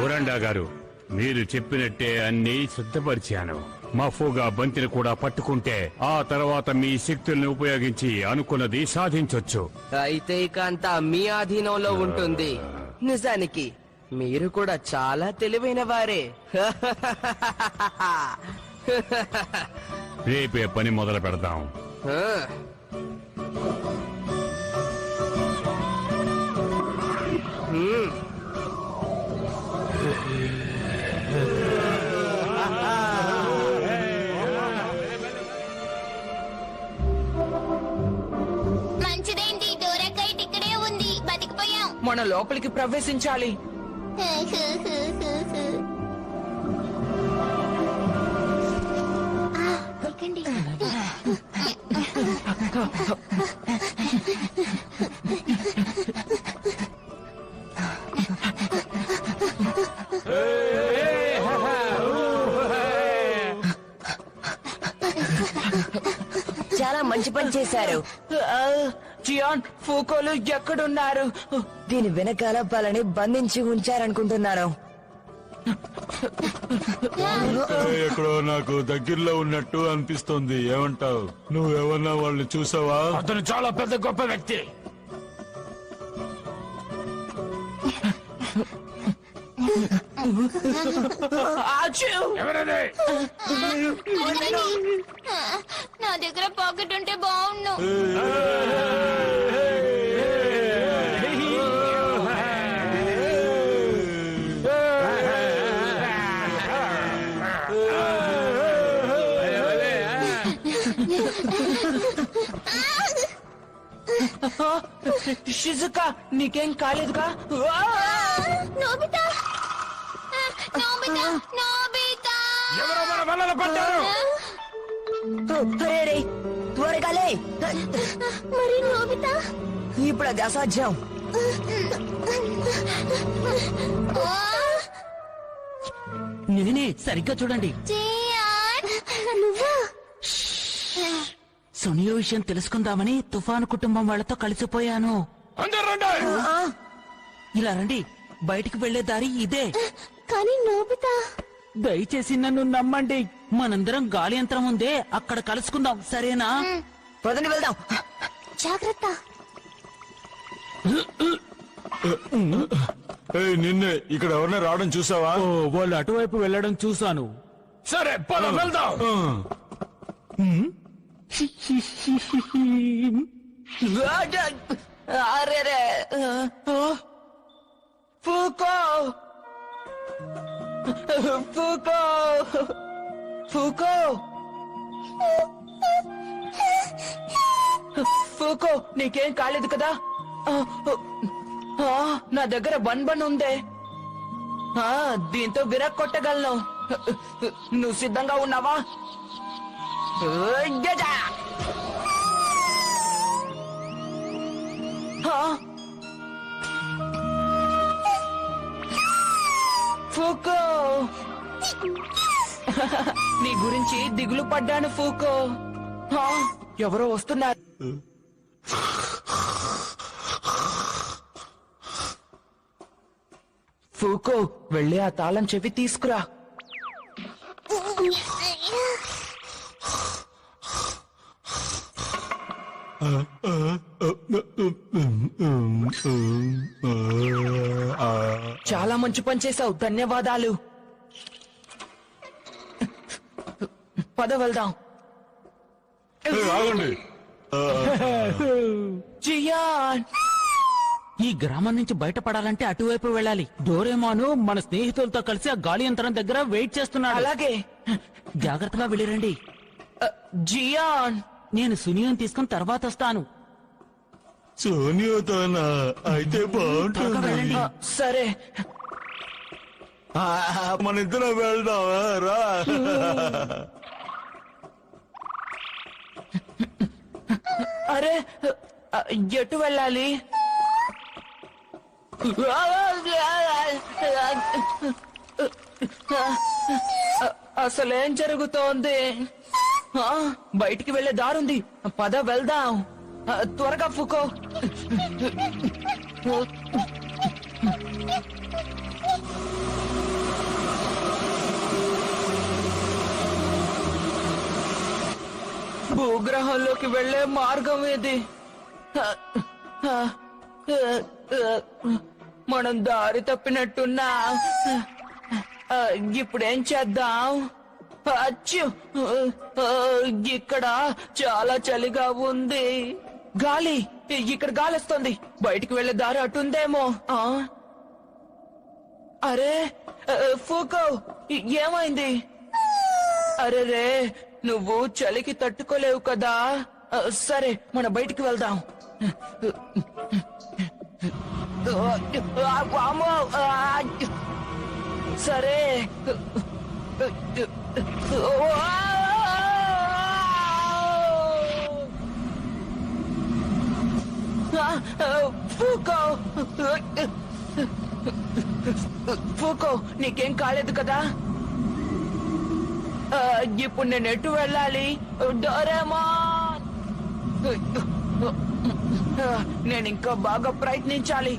ఉరండా గారు, మీరు చెప్పినట్టే అన్ని సిద్ధపరిచాను. మఫూగా బంతిని కూడా పట్టుకుంటే ఆ తర్వాత మీ శక్తుల్ని ఉపయోగించి అనుకున్నది సాధించొచ్చు. అయితే ఇక అంతా మీ ఆధీనంలో ఉంటుంది. నిజానికి మీరు కూడా చాలా తెలివైన వారే. రేపే పని మొదలు పెడదాం. మంచిదేంటి, డోరకైట్ ఇక్కడే ఉంది. బతికిపోయాం. మన లోపలికి ప్రవేశించాలి. ఎక్కండి. చాలా మంచి పని చేశారు. జియాన్, ఫూకోలు ఎక్కడున్నారు? దీని వెనకాల వాళ్ళని బంధించి ఉంచారనుకుంటున్నాను. ఎక్కడో నాకు దగ్గరలో ఉన్నట్టు అనిపిస్తుంది. ఏమంటావు? నువ్వేమన్నా వాళ్ళని చూసావా? అతను చాలా పెద్ద గొప్ప వ్యక్తి. ఎవరది? నా దగ్గర పాకెట్ ఉంటే బాగుండు. షిజుకా, నీకేం కాలేదుగా? Nobita, Nobita, Nobita! ఎవరో మన వలలో పడ్డారు. అరే, త్వరగా లే. మరి నోబితా? ఇప్పుడు అది అసాధ్యం. నేనే, సరిగ్గా చూడండి. జియాన్, నువ్వా? సునియో విషయం తెలుసుకుందామని తుఫాను కుటుంబం వాళ్ళతో కలిసిపోయాను. అందరూ రండి. ఇలా రండి, బయటికి వెళ్లే దారి ఇదే. కానీ నోబితా, దయచేసి నన్ను నమ్మండి. మనందరం గాలి యంత్రం ఉందే, అక్కడ కలుసుకుందాం, సరేనా? పదండి వెళ్దాం. జాగ్రత్త. ఏయ్, నిన్నే ఇక్కడ ఎవరిని రావడం చూసావా? ఓ, వాళ్ళు అటువైపు వెళ్ళడం చూశాను. సరే పద వెళ్దాం. అరే రే ఫూకో ఫూకో ఫూకో ఫూకో నీకేం కాలేదు కదా? నా దగ్గర బన్ ఉందే. దీంతో విరక్ కొట్టగలను. నువ్వు సిద్ధంగా ఉన్నావా? గజా! ఫూకో నీ గురించి దిగులు పడ్డాను ఫూకో. ఎవరో వస్తున్నారు. ఫూకో వెళ్ళి ఆ తాళం చెవి తీసుకురా. చాలా మంచి పని చేశావు, ధన్యవాదాలు. పద వెళ్దాం. ఆగండి. జియాన్, ఈ గ్రామం నుంచి బయటపడాలంటే అటువైపు వెళ్ళాలి. డోరేమాను మన స్నేహితులతో కలిసి ఆ గాలి యంత్రం దగ్గర వెయిట్ చేస్తున్నాడు. అలాగే. జాగ్రత్తగా వెళ్ళిరండి. జియాన్, నేను సునియోని తీసుకుని తర్వాత వస్తాను. సోనియాతోనా? అయితే బాగుంటుంది. వెళ్ళండి. సరే. మన ఇద్దరం వెళ్దాం రా. అరే ఎటు వెళ్ళాలి? అసలేం జరుగుతోంది? బయటికి వెళ్లే దారుంది. పద వెళ్దాం. త్వరగా ఫుకో. భూగ్రహంలోకి వెళ్లే మార్గం ఇది. మనం దారి తప్పినట్టున్నా. ఇప్పుడేం చేద్దాం? అచ్చు, ఇక్కడ చాలా చలిగా ఉంది. గాలి, ఇక్కడ గాలి వస్తుంది. బయటికి వెళ్లే దారి అటుందేమో. అరే ఫూకో, ఏమైంది? అరే రే, నువ్వు చలికి తట్టుకోలేవు కదా. సరే, మన బయటికి వెళ్దాం. సరే. ఫూకో, నీకేం కాలేదు కదా? ఇప్పుడు నేను ఎటు వెళ్ళాలి? డోరేమాన్, నేను ఇంకా బాగా ప్రయత్నించాలి.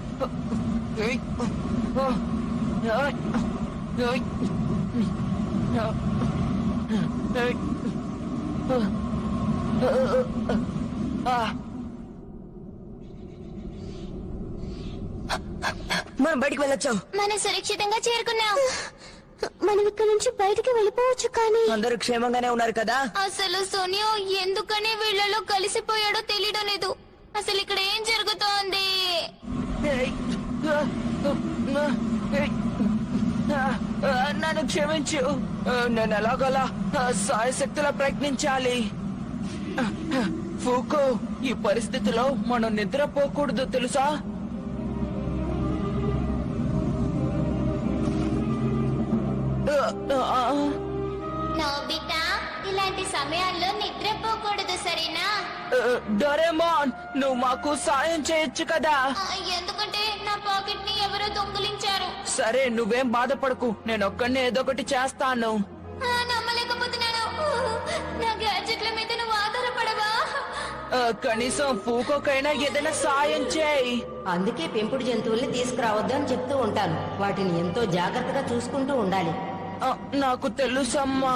మనం బయటికి వెళ్ళొచ్చాం. మనం సురక్షితంగా చేరుకున్నాం. మనం ఇక్కడ నుంచి బయటికి వెళ్ళిపోవచ్చు. కానీ అందరూ క్షేమంగానే ఉన్నారు కదా? అసలు సోనియా ఎందుకని వీళ్ళలో కలిసిపోయాడో తెలియడం లేదు. అసలు ఇక్కడ ఏం జరుగుతోంది? నన్ను క్షమించు. నేను ఎలాగోలా సాయశక్తిలో ప్రయత్నించాలి. ఫూకో, ఈ పరిస్థితిలో మనం నిద్రపోకూడదు తెలుసా? నోబితా, ఇలాంటి సమయాల్లో నిద్రపోకూడదు, సరేనా? డోరేమాన్, నువ్వు మాకు సాయం చేయొచ్చు కదా? ఎందుకంటే నా పాకెట్ ని ఎవరో దొంగిలించారు. సరే, నువ్వేం బాధపడకు. నేను ఒక్కడిని ఏదో ఒకటి చేస్తాను. నమ్మలేకపోతున్నాను. నా గ్యాడ్జెట్ల మీద నువ్వు ఆధారపడవా? కనీసం ఫూకోకైనా ఏదైనా సాయం చేయి. అందుకే పెంపుడు జంతువుల్ని తీసుకురావద్దు అని చెప్తూ ఉంటాను. వాటిని ఎంతో జాగ్రత్తగా చూసుకుంటూ ఉండాలి. నాకు తెలుసమ్మా.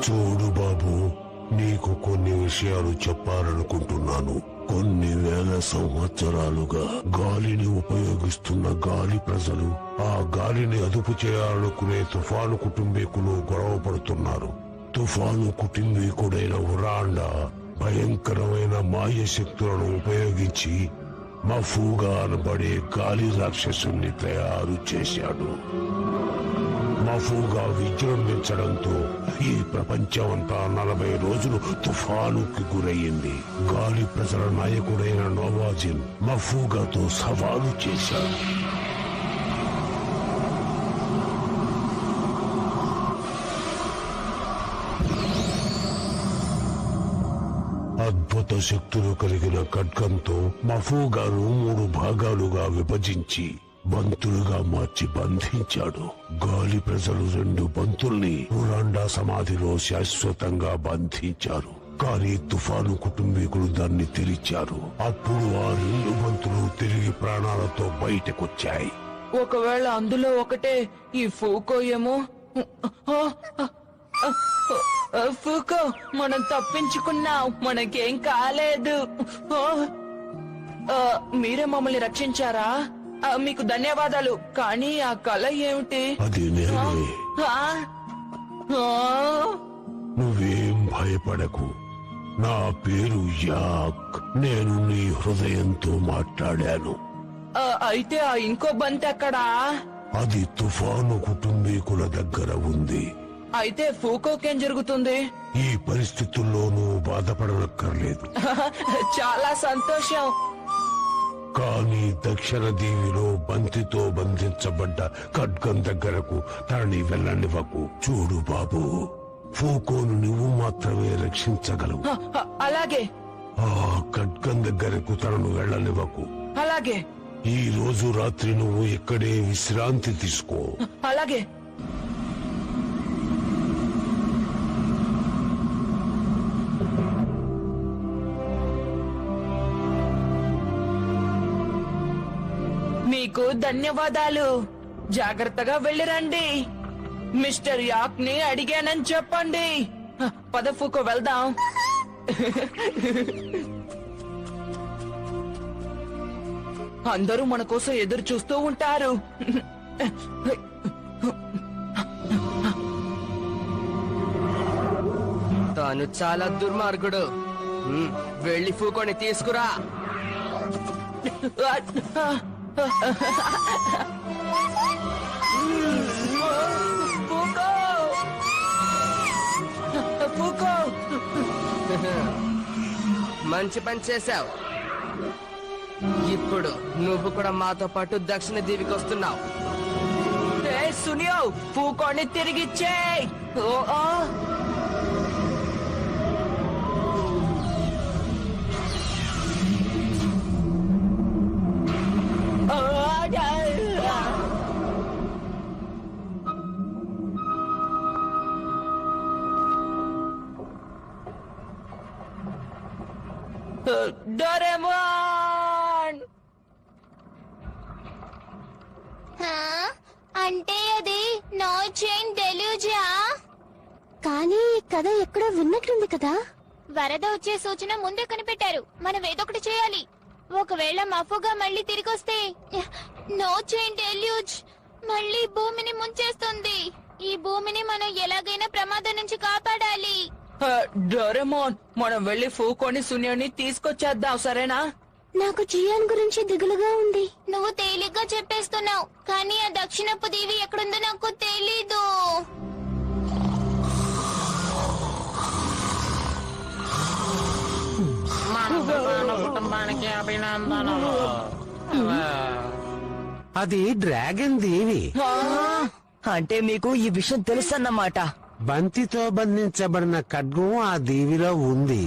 చూడు బాబు, నీకు కొన్ని విషయాలు చెప్పాలనుకుంటున్నాను. కొన్ని వేల సంవత్సరాలుగా గాలిని ఉపయోగిస్తున్న గాలి ప్రజలు ఆ గాలిని అదుపు చేయాలనుకునే తుఫాను కుటుంబీకులు గొడవ పడుతున్నారు. తుఫాను కుటుంబీకుడైన ఉరాండా భయంకరమైన మాయ శక్తులను ఉపయోగించి మఫూగా అనబడే గాలి రాక్షసుని తయారు చేశాడు. మఫూగా విజృంభించడంతో ఈ ప్రపంచమంతా 40 రోజులు తుఫానుకి గురయ్యింది. గాలి ప్రజల నాయకుడైన నోవాజిన్ మఫూగాతో సవాలు చేశాడు. అద్భుత శక్తులు కలిగిన ఖడ్గంతో మఫూగాను 3 భాగాలుగా విభజించి బంతులుగా మార్చి బంధించాడు. గాలి ప్రజలు 2 బంతుల్ని ఉరాండా సమాధిలో శాశ్వతంగా బంధించారు. కానీ తుఫాను కుటుంబీకులు దాన్ని తెరిచారు. అప్పుడు ఆ 2 బంతులు తిరిగి ప్రాణాలతో బయటకొచ్చాయి. ఒకవేళ అందులో ఒకటే ఈ ఫూకో ఏమో. ఫూకో, మనం తప్పించుకున్నాం, మనకేం కాలేదు. మీరే మమ్మల్ని రక్షించారా? మీకు ధన్యవాదాలు. కానీ ఆ కళ ఏమిటి? అది నేనే. నువ్వేం భయపడకు, నా పేరు యాక్. నేను నీ హృదయంతో మాట్లాడాను. అయితే ఆ ఇంకో బంతి ఎక్కడా? అది తుఫాను కుటుంబీకుల దగ్గర ఉంది. అయితే ఫూకోకేం జరుగుతుంది? ఈ పరిస్థితుల్లో నువ్వు బాధపడనక్కర్లేదు. చాలా సంతోషం. కానీ దక్షిణ దీవిలో బంతితో బంధించబడ్డ ఖడ్గం దగ్గరకు తనని వెళ్ళనివ్వకు. చూడు బాబు, ఫూకోను నువ్వు మాత్రమే రక్షించగలవు. అలాగే. ఆ ఖడ్గం దగ్గరకు తనను వెళ్ళనివ్వకు. అలాగే. ఈ రోజు రాత్రి నువ్వు ఇక్కడే విశ్రాంతి తీసుకో. అలాగే. మీకు ధన్యవాదాలు. జాగ్రత్తగా వెళ్ళిరండి. మిస్టర్ యాక్ ని అడిగానని చెప్పండి. పద ఫూకో, వెళ్దాం. అందరూ మన కోసం ఎదురు చూస్తూ ఉంటారు. తాను చాలా దుర్మార్గుడు. వెళ్ళి ఫూకోని తీసుకురా. మంచి పని చేశావు. ఇప్పుడు నువ్వు కూడా మాతో పాటు దక్షిణ దీవికి వస్తున్నావు. సునియో, ఫూకోని తిరిగిచ్చేయ్. డోరేమోన్! అంటే అది నో చైన్ డెల్యూజా? కానీ ఈ కథ ఎక్కడో విన్నట్లుంది కదా. వరద వచ్చే సూచన ముందే కనిపెట్టారు. మనం ఏదొకటి చేయాలి. ఒకవేళ మఫుగా మళ్ళీ తిరిగొస్తే నో చైన్ డెల్యూజ్ మళ్ళీ భూమిని ముంచేస్తుంది. ఈ భూమిని మనం ఎలాగైనా ప్రమాదం నుంచి కాపాడాలి. డోరేమోన్, మనం వెళ్లి ఫూకోని సునియోని తీసుకొచ్చేద్దాం, సరేనా? నాకు జియాన్ గురించి దిగులుగా ఉంది. నువ్వు తేలిగ్గా చెప్పేస్తున్నావు, కానీ ఆ దక్షిణపు దీవి ఎక్కడుందో నాకు తెలీదు. కుటుంబానికి అభినందనలు. అది డ్రాగన్ దేవి. అంటే మీకు ఈ విషయం తెలుసన్నమాట. బంతితో బంధించబడిన ఖడ్గం ఆ దీవిలో ఉంది.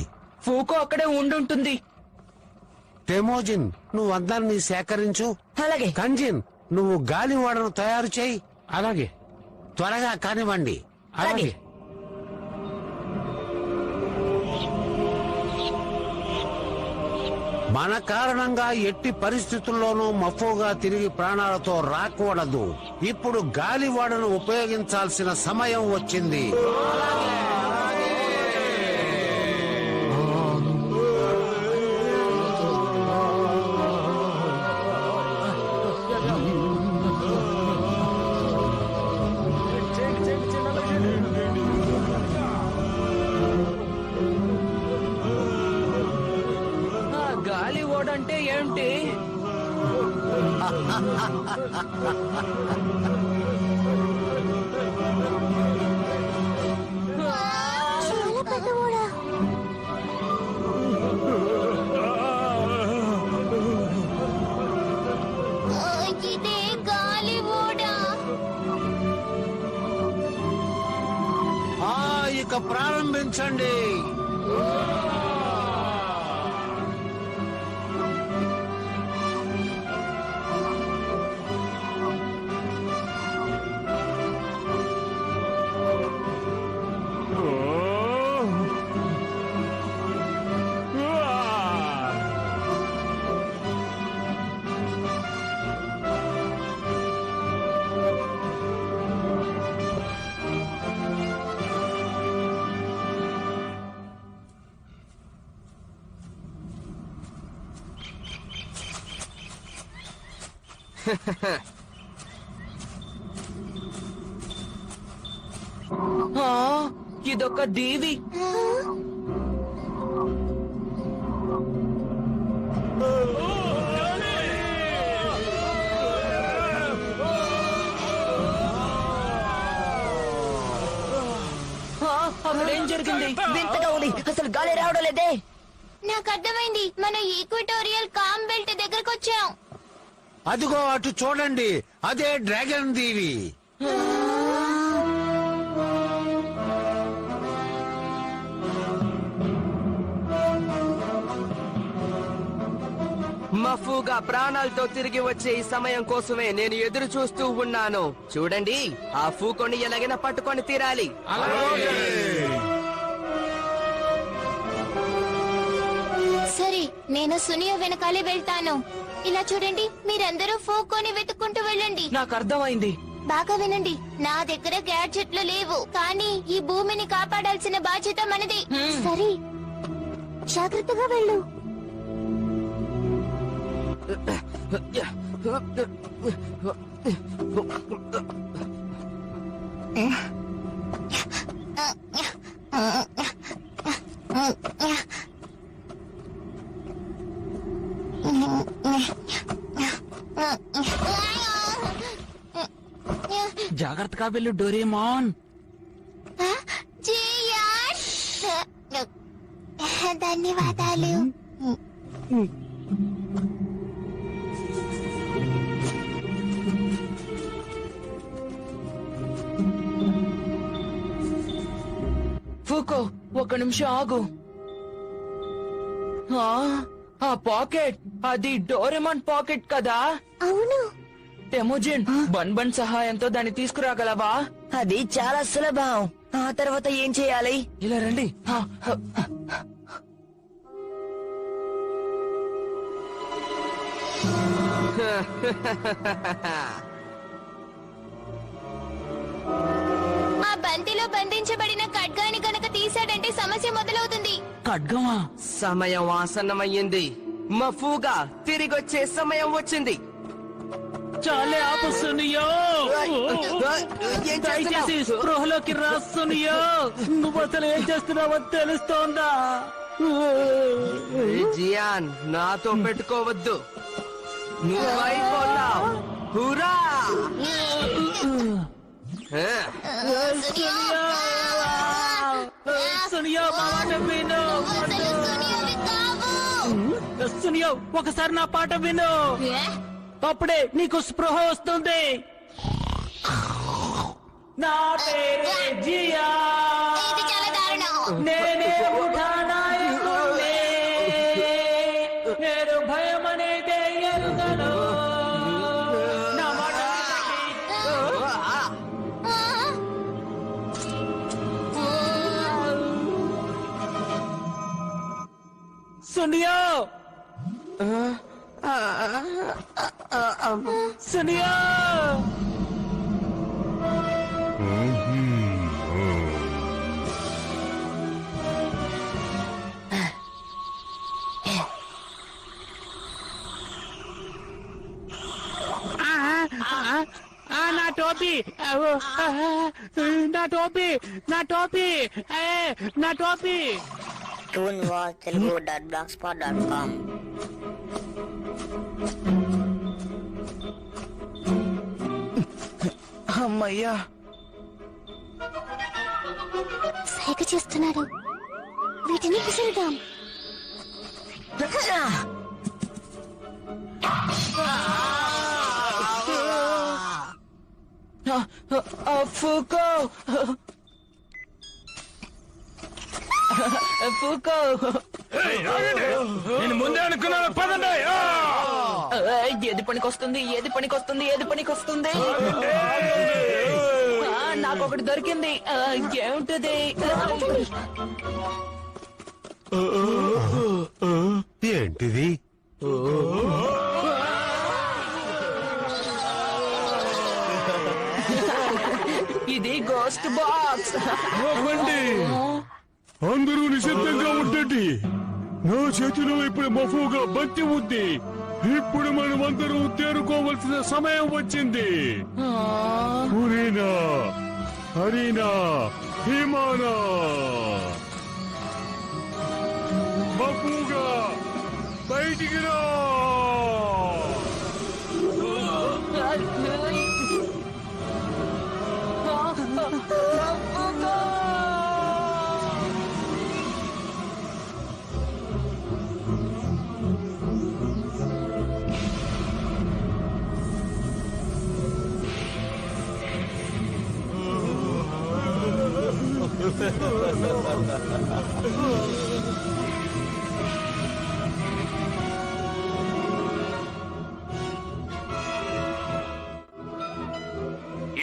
ఫూకో అక్కడే ఉండుంటుంది. టెమోజిన్, నువ్వు అందరినీ సేకరించు. అలాగే. కంజిన్, నువ్వు గాలి ఓడను తయారు చేయి. అలాగే. త్వరగా కానివ్వండి. అలాగే. మన కారణంగా ఎట్టి పరిస్థితుల్లోనూ మఫోగా తిరిగి ప్రాణాలతో రాకూడదు. ఇప్పుడు గాలి ఓడను ఉపయోగించాల్సిన సమయం వచ్చింది. అంటే ఏంటి? చాలా పెద్దవాడా? ఇదే గాలి ఓడా. ఇక ప్రారంభించండి. ఇదొక దీవి. అక్కడేం జరిగింది? వింతగా ఉంది, అసలు గాలి రావడం లేదే. నాకు అర్థమైంది, మనం ఈక్వటోరియల్ కామ్ బెల్ట్ దగ్గరకు వచ్చాం. అదిగో అటు చూడండి, అదే డ్రాగన్ దీవి. మఫూగా ప్రాణాలతో తిరిగి వచ్చే ఈ సమయం కోసమే నేను ఎదురు చూస్తూ ఉన్నాను. చూడండి, ఆ ఫూకోని ఎలాగైనా పట్టుకొని తీరాలి. సరే, నేను సునియో వెనకాలే వెళ్తాను. ఇలా చూడండి, మీరందరూ ఫూకోని వెతుక్కుంటూ వెళ్ళండి. నాకు అర్థమైంది. బాగా వినండి, నా దగ్గర గ్యాడ్జెట్లు లేవు, కానీ ఈ భూమిని కాపాడాల్సిన బాధ్యత మనది. సరే, జాగ్రత్తగా వెళ్ళు. జాగ్రత్తగా వెళ్ళు డోరేమాన్. ధన్యవాదాలు. ఫూకో, ఒక నిమిషం ఆగు. ఆ పాకెట్, అది డోరేమాన్ పాకెట్ కదా? అవును. టెమోజిన్, బన్ బన్ సహాయంతో దాన్ని తీసుకురాగలవా? అది చాలా సులభం. ఆ తర్వాత ఏం చేయాలి? ఇలా రండి. ఆ బంతిలో బంధించబడిన ఖడ్గాని గనక తీసాడంటే సమస్య మొదలవుతుంది. ఖడ్గమా? సమయం ఆసన్నమయ్యింది. మఫూగా తిరిగొచ్చే సమయం వచ్చింది. చాలే ఆపు సునియో. దయచేసి స్పృహలోకి రా సునియో. నువ్వు అసలు ఏం చేస్తున్నావో తెలుస్తోందా? జియాన్, నాతో పెట్టుకోవద్దు. నువ్వైపోతావు. హురా! సునియో, మా మాట విను. సునియో, ఒకసారి నా పాట విను, అప్పుడే నీకు స్పృహ వస్తుంది. నా పేరు జియా, నేనే ఉఠానాయకుడే, నేను భయం అనేది ఎరుగను. నా మాట సునియో, సునియో. నా టోపీ, నా టోపీ, నా టోపీ, నా టోపీ. TuneWar Telugu.blogspot.com అమ్మయ్యా, సైగ చేస్తున్నాడు. వీటిని విసిరుదాం. ఫూకో ఫూకో, నేను ముందే అనుకున్నాను. పదండి. ఏది పనికొస్తుంది, ఏది పనికొస్తుంది, ఏది పనికొస్తుంది? నాకు ఒకటి దొరికింది. ఏమిటది? ఏంటిది? ఇది గోస్ట్ బాక్స్. అందరూ నిశ్శబ్దంగా ఉండండి. నా చేతిలో ఇప్పుడు మఫుగా బంతి ఉంది. ఇప్పుడు మనమందరూ తేరుకోవలసిన సమయం వచ్చింది. హరీనా, హరీనా, హిమానా, మఫుగా బయటికి రా.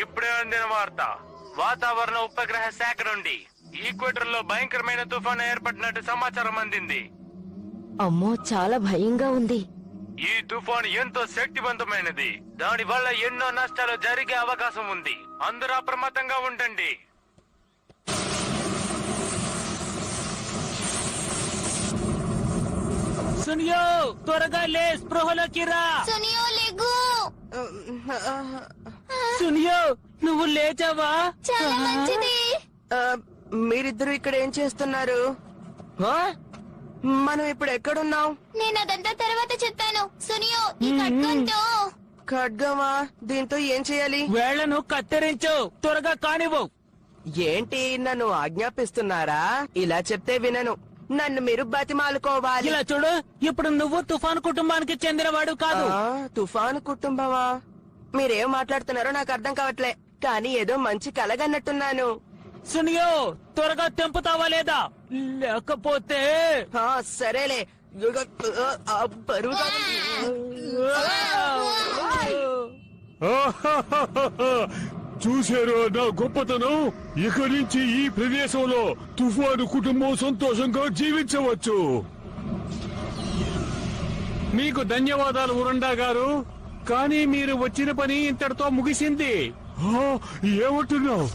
ఇప్పుడే అందిన వార్త. వాతావరణ ఉపగ్రహ శాఖ నుండి ఈక్వేటర్ లో భయంకరమైన తుఫాను ఏర్పడినట్టు సమాచారం అందింది. అమ్మో, చాలా భయంగా ఉంది. ఈ తుఫాను ఎంతో శక్తివంతమైనది. దాని వల్ల ఎన్నో నష్టాలు జరిగే అవకాశం ఉంది. అందరూ అప్రమత్తంగా ఉండండి. సునియో, త్వరగా లే, స్పృహలోకి రా. సునియో లెగు. సునియో, నువ్వు లేచావా? చాలా మంచిది. మీరిద్దరు ఇక్కడ ఏం చేస్తున్నారు? మనం ఇప్పుడు ఎక్కడున్నాం? నేను అదంతా తర్వాత చెప్తాను. సునియో, ఈ ఖడ్గంతో. ఖడ్గమా? దీంతో ఏం చేయాలి? వేళ్లను కత్తిరించు, త్వరగా కానివ్వు. ఏంటి, నన్ను ఆజ్ఞాపిస్తున్నారా? ఇలా చెప్తే వినను. నన్ను మీరు బతిమాలుకోవాలి. ఇలా చూడు, ఇప్పుడు నువ్వు తుఫాన్ కుటుంబానికి చెందినవాడు కాదు. తుఫాను కుటుంబమా? మీరేం మాట్లాడుతున్నారో నాకు అర్థం కావట్లే, కానీ ఏదో మంచి కలగన్నట్టున్నాను. సునియో, త్వరగా తెంపుతావా లేదా? లేకపోతే సరేలే. బరువుగా చూశారు నా గొప్పతనం. ఇక నుంచి ఈ ప్రదేశంలో తుఫాను కుటుంబం సంతోషంగా జీవించవచ్చు. మీకు ధన్యవాదాలు ఉరండా గారు. కానీ మీరు వచ్చిన పని ఇంతటితో ముగిసింది. ఏమంటున్నావు?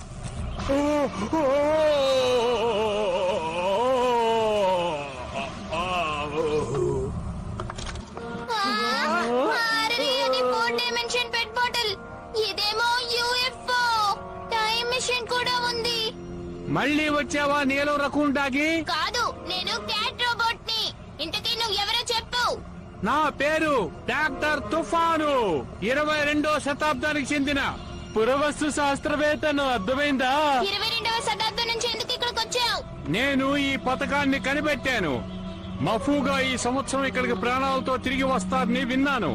ఇదేమో యుఎఫ్ఓ. టైం మెషిన్ కూడా ఉంది. మళ్ళీ వచ్చావా నీలం రకుండాగి? కాదు, నేను క్యాట్ రోబోట్ ని. ఇంతకీ నువ్వు ఎవరో చెప్పు. నా పేరు డాక్టర్ తుఫాను. 22వ శతాబ్దానికి చెందిన పురవస్తు శాస్త్రవేత్తను. అర్థమైందా? 22వ శతాబ్దం నుంచి ఎందుకు ఇక్కడికి వచ్చావు? నేను ఈ పథకాన్ని కనిపెట్టాను. మఫుగా ఈ సంవత్సరం ఇక్కడికి ప్రాణాలతో తిరిగి వస్తారని విన్నాను.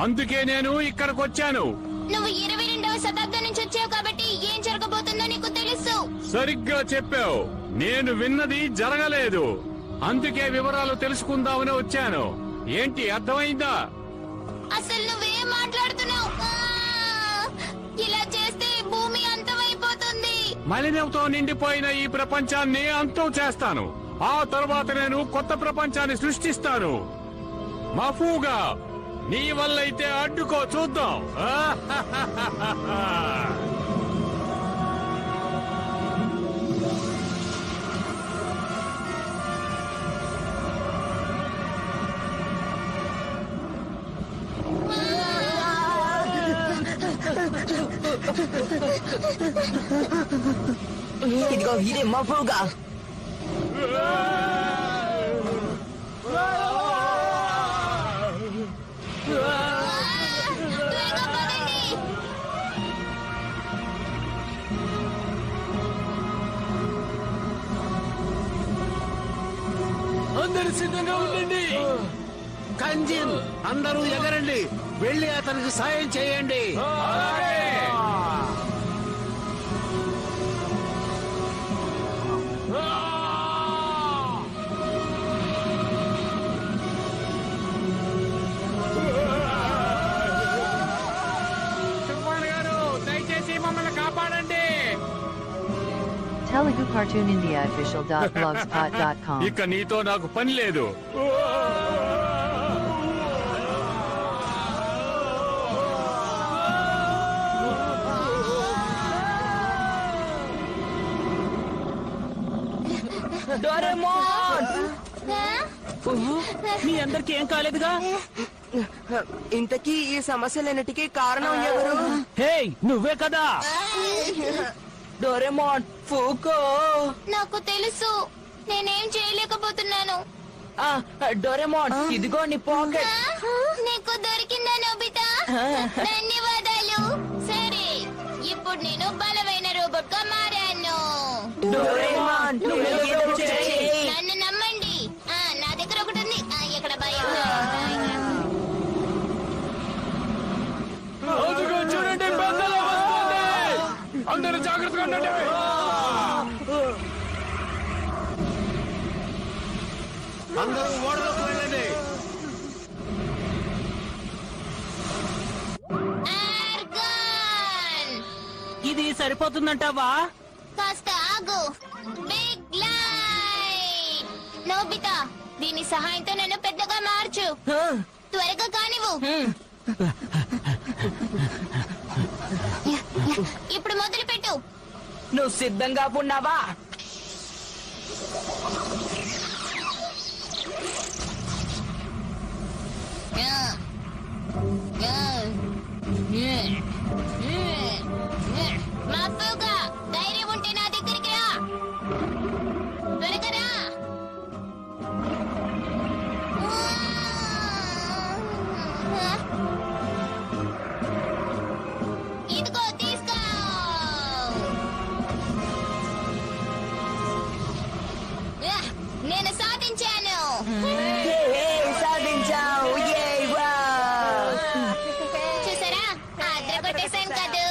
అందుకే నేను ఇక్కడికి వచ్చాను. నువ్వు 22వ శతాబ్దం నుంచి వచ్చావు కాబట్టి ఏం జరగబోతుందో నీకు తెలుసు. సరిగ్గా చెప్పావు. నేను విన్నది జరగలేదు. అందుకే వివరాలు తెలుసుకుందామని వచ్చాను. ఏంటి, అర్థమైందా? అసలు నువ్వేం మాట్లాడుతున్నావు? ఇలా చేస్తే భూమి అంతమైపోతుంది. మలినంతో నిండిపోయిన ఈ ప్రపంచాన్ని అంతం చేస్తాను. ఆ తర్వాత నేను కొత్త ప్రపంచాన్ని సృష్టిస్తాను. మఫుగా, నీ వల్ల అయితే అడ్డుకో, చూద్దాం. ఇదిగో ఇదే మఫుగా. అందరూ సిద్ధంగా ఉండండి. కంజిన్, అందరూ ఎగరండి, వెళ్ళి అతనికి సాయం చేయండి. తుఫాన్ గారు దయచేసి మమ్మల్ని కాపాడండి. Telugu Cartoon India official.blogspot.com. ఇక నీతో నాకు పని లేదు. డోరేమోన్! మీ అందరికి ఏం కాలేదుగా? ఇంతకీ ఈ సమస్యలన్నిటికీ కారణం ఎవరు? హే, నువ్వే కదా. డోరేమోన్, ఫూకో! నాకు తెలుసు, నేనేం చేయలేకపోతున్నాను. డోరేమోన్, ఇదిగో నీ పాకెట్. నీకు దొరికిందా నోబితా? ధన్యవాదాలు. సరే, ఇప్పుడు నేను బలమైన రోబోట్ గా మారాను. డోరేమోన్, నువ్వు ఏదో చేయి. నన్ను నమ్మండి. నా దగ్గర ఒకటి ఉంది. ఇక్కడ భయం. అదిగో చూడండి, పెద్దలు వస్తుంది. అందరూ జాగ్రత్తగా ఉండండి. అందరూ ఓడలోకి వెళ్ళండి. ఇది సరిపోతుందంటావా? కాస్త ఆగు. Big light. నోబితా, దీని సహాయంతో నన్ను పెద్దగా మార్చు. త్వరగా కానివ్వు. ఇప్పుడు మొదలు పెట్టు. నువ్వు సిద్ధంగా ఉన్నావా? మబ్బుగా ధైర్యం ఉంటే నా దగ్గరికి రా. త్వరగా రా. ఇదిగో తీసుకో. నేను సాధించాను. సాధించావు. చూసారా, అద్దరు కొట్టేశాను కదూ.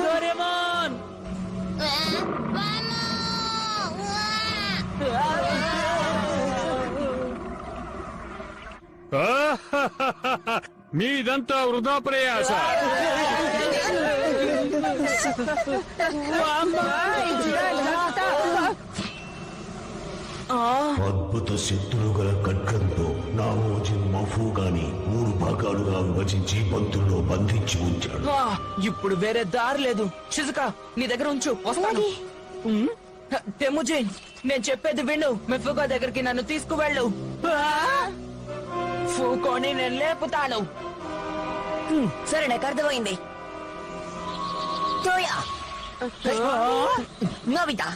డోరేమోన్! మీదంతా వృధా ప్రయాస. అద్భుత శక్తులు గల ఖడ్గంతో నామోజిన్ మఫూగాని 3 భాగాలుగా విభజించి బంతుల్లో బంధించి ఉంచాడు. ఇప్పుడు వేరే దారి లేదు. షిజుకా, నీ దగ్గర ఉంచు, వస్తాను. టెముజిన్, నేను చెప్పేది విను. మెఫుగా దగ్గరికి నన్ను తీసుకువెళ్ళు. ఫూకోని నేను లేపుతాను. సరే, నాకు అర్థమైంది. తోయా నోబితా,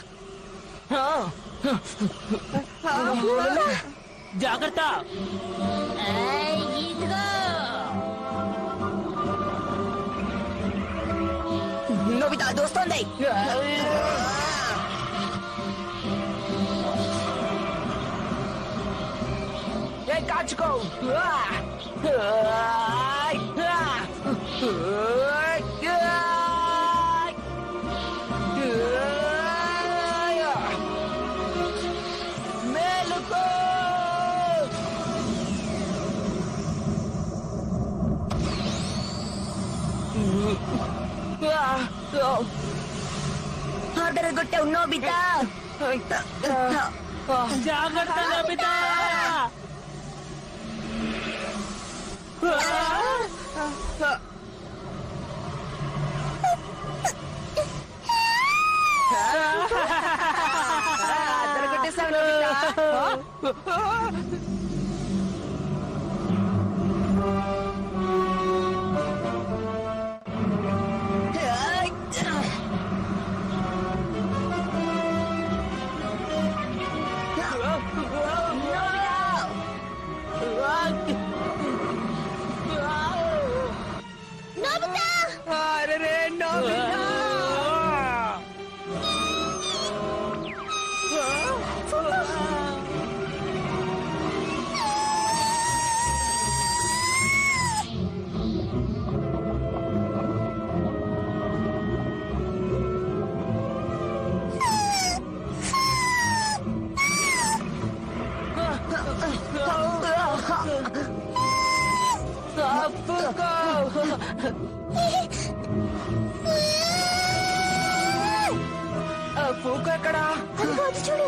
జాగ్రత్త. నోబితా దోస్తోంది. కాచుకో. మేలుకో. ఆర్డర్ కొట్టావు నోబితా. జాగ్రత్త నోబితా. అద్దరు కొట్టేశావు నోబితా. నోబితా! అరెరే, నోబితా! ఫూకో ఎక్కడా? చూడు.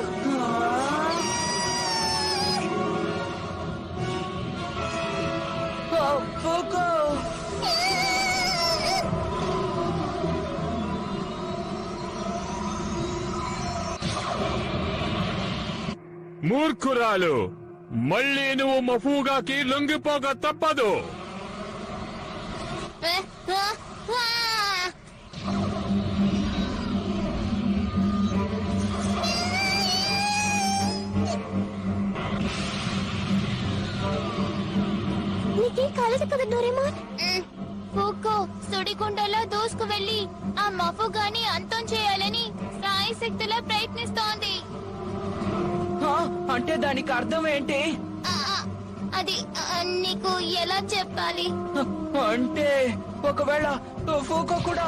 ఫూకో మూర్ఖురాలు, మళ్ళీ నువ్వు మఫూగాకి లొంగిపోక తప్పదు. నీకేం కాలేదు కదా డోరేమోన్? ఫూకో సుడిగుండలో దూసుకు వెళ్లి ఆ మఫుగాని అంతం చేయాలని సాయశక్తిలా ప్రయత్నిస్తోంది. అంటే దానికి అర్థం ఏంటి? అది నీకు ఎలా చెప్పాలి? అంటే ఒకవేళ ఫూకో కూడా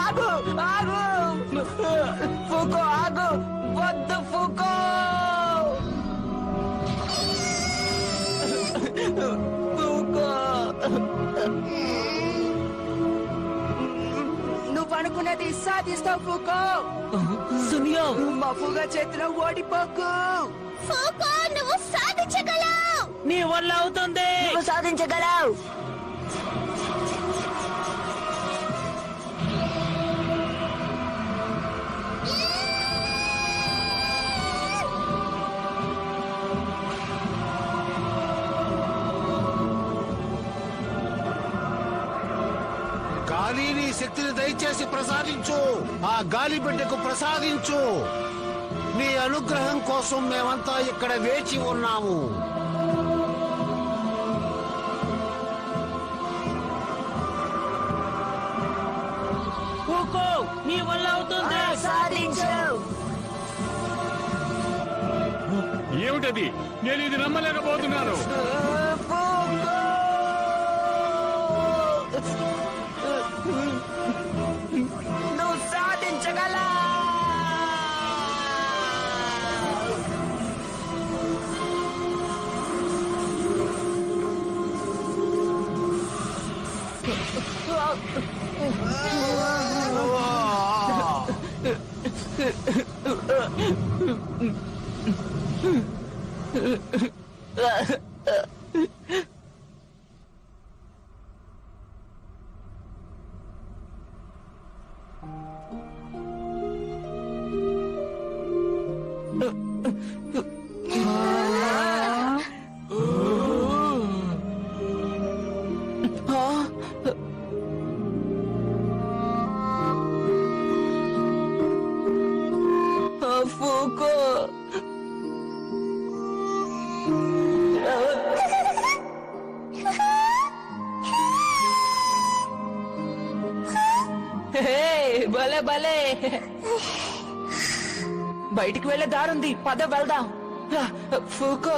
ఆగు ఆగు ఫూకో ఆగు, వద్దు ఫూకో. ఫూకో నువ్వు అనుకున్నది సాధిస్తావు ఫూకో. సునియో మఫుగా చేతిలో ఓడిపోకు. ఫూకో నువ్వు సాధించగలవు. నీ వల్ల అవుతుంది. నువ్వు సాధించగలవు. గాలి నీ శక్తిని దయచేసి ప్రసాదించు. ఆ గాలి బిడ్డకు ప్రసాదించు. నీ అనుగ్రహం కోసం మేమంతా ఇక్కడ వేచి ఉన్నాము. ఫూకో నీ వల్ల అవుతుంది. సాధించు. ఏమిటది? నేను ఇది నమ్మలేకపోతున్నాను. నువ్వు సాధించగలవు. ఫూకో భలే భలే. బయటికి వెళ్ళే దారుంది, పద వెళ్దాం. ఫూకో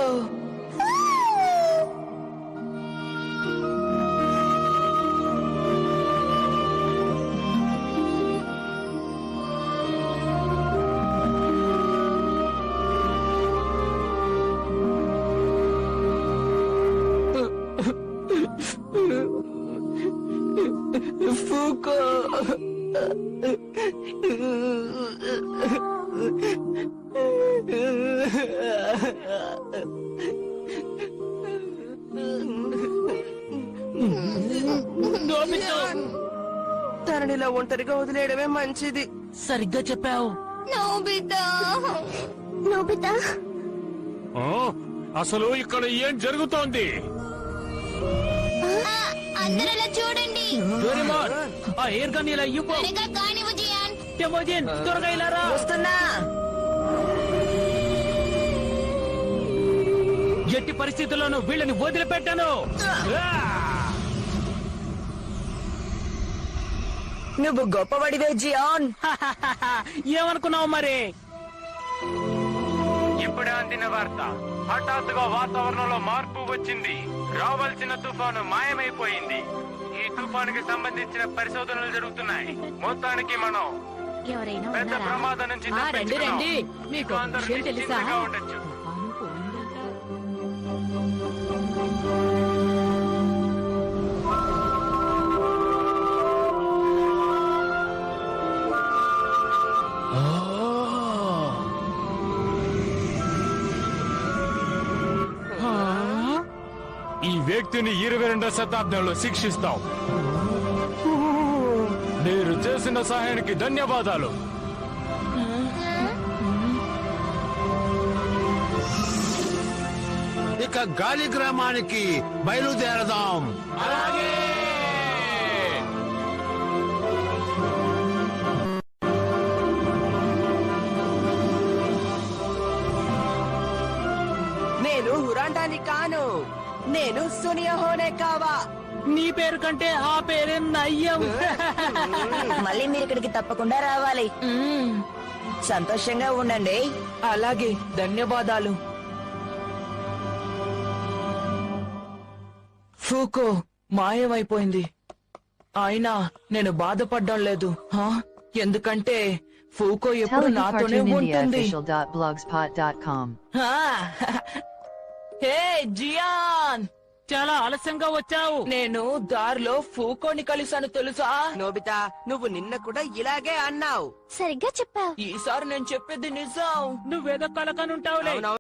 ఫూకో తననిలా ఒంటరిగా వదిలేయడమే మంచిది. సరిగ్గా చెప్పావు. నోబితా నోబితా అసలు ఇక్కడ ఏం జరుగుతోంది? అందరలా చూడండి. డోరేమోన్ ఆ ఎయిర్ గన్ ఇలా ఇవ్వు. త్వరగా కానివ్వు జియాన్. టెమోజిన్ త్వరగా ఇలా రా. వస్తున్నా. ఎట్టి పరిస్థితుల్లోనూ వీళ్ళని వదిలిపెట్టాను. నువ్వు గొప్పవాడివే జియాన్. ఏమనుకున్నావు మరి? ఇప్పుడే అందిన వార్త. హఠాత్తుగా వాతావరణంలో మార్పు వచ్చింది. రావాల్సిన తుఫాను మాయమైపోయింది. ఈ తుఫానుకి సంబంధించిన పరిశోధనలు జరుగుతున్నాయి. మొత్తానికి మనం ఎవరైనా పెద్ద ఉన్నారా? ప్రమాదం నుంచి ఆ, రండి రండి. మీకు అందరూ విషయం తెలుసా? నిశ్చింతగా ఉండొచ్చు. తుఫాను పోయిందంట. ఈ వ్యక్తిని 22వ శతాబ్దంలో శిక్షిస్తాం. మీరు చేసిన సహాయానికి ధన్యవాదాలు. ఇక గాలి గ్రామానికి బయలుదేరదాం. అలాగే. నేను హురాండాని కాను, నేను సునియహోనే కావా. నీ పేరు కంటే ఆ పేరే నయ్యం. మళ్ళీ మీరు ఇక్కడికి తప్పకుండా రావాలి. సంతోషంగా ఉండండి. అలాగే, ధన్యవాదాలు. ఫూకో మాయమైపోయింది. అయినా నేను బాధపడ్డం లేదు, ఎందుకంటే ఫూకో ఎప్పుడు నాతోనే ఉంటుంది. telecartoonindiaofficial.blogspot.com. హే జియాన్, చాలా ఆలస్యంగా వచ్చావు. నేను దారిలో ఫూకోని కలిసాను తెలుసా? నోబితా, నువ్వు నిన్న కూడా ఇలాగే అన్నావు. సరిగ్గా చెప్పావు. ఈసారి నేను చెప్పేది నిజం. నువ్వేదో కలకనుంటావులే.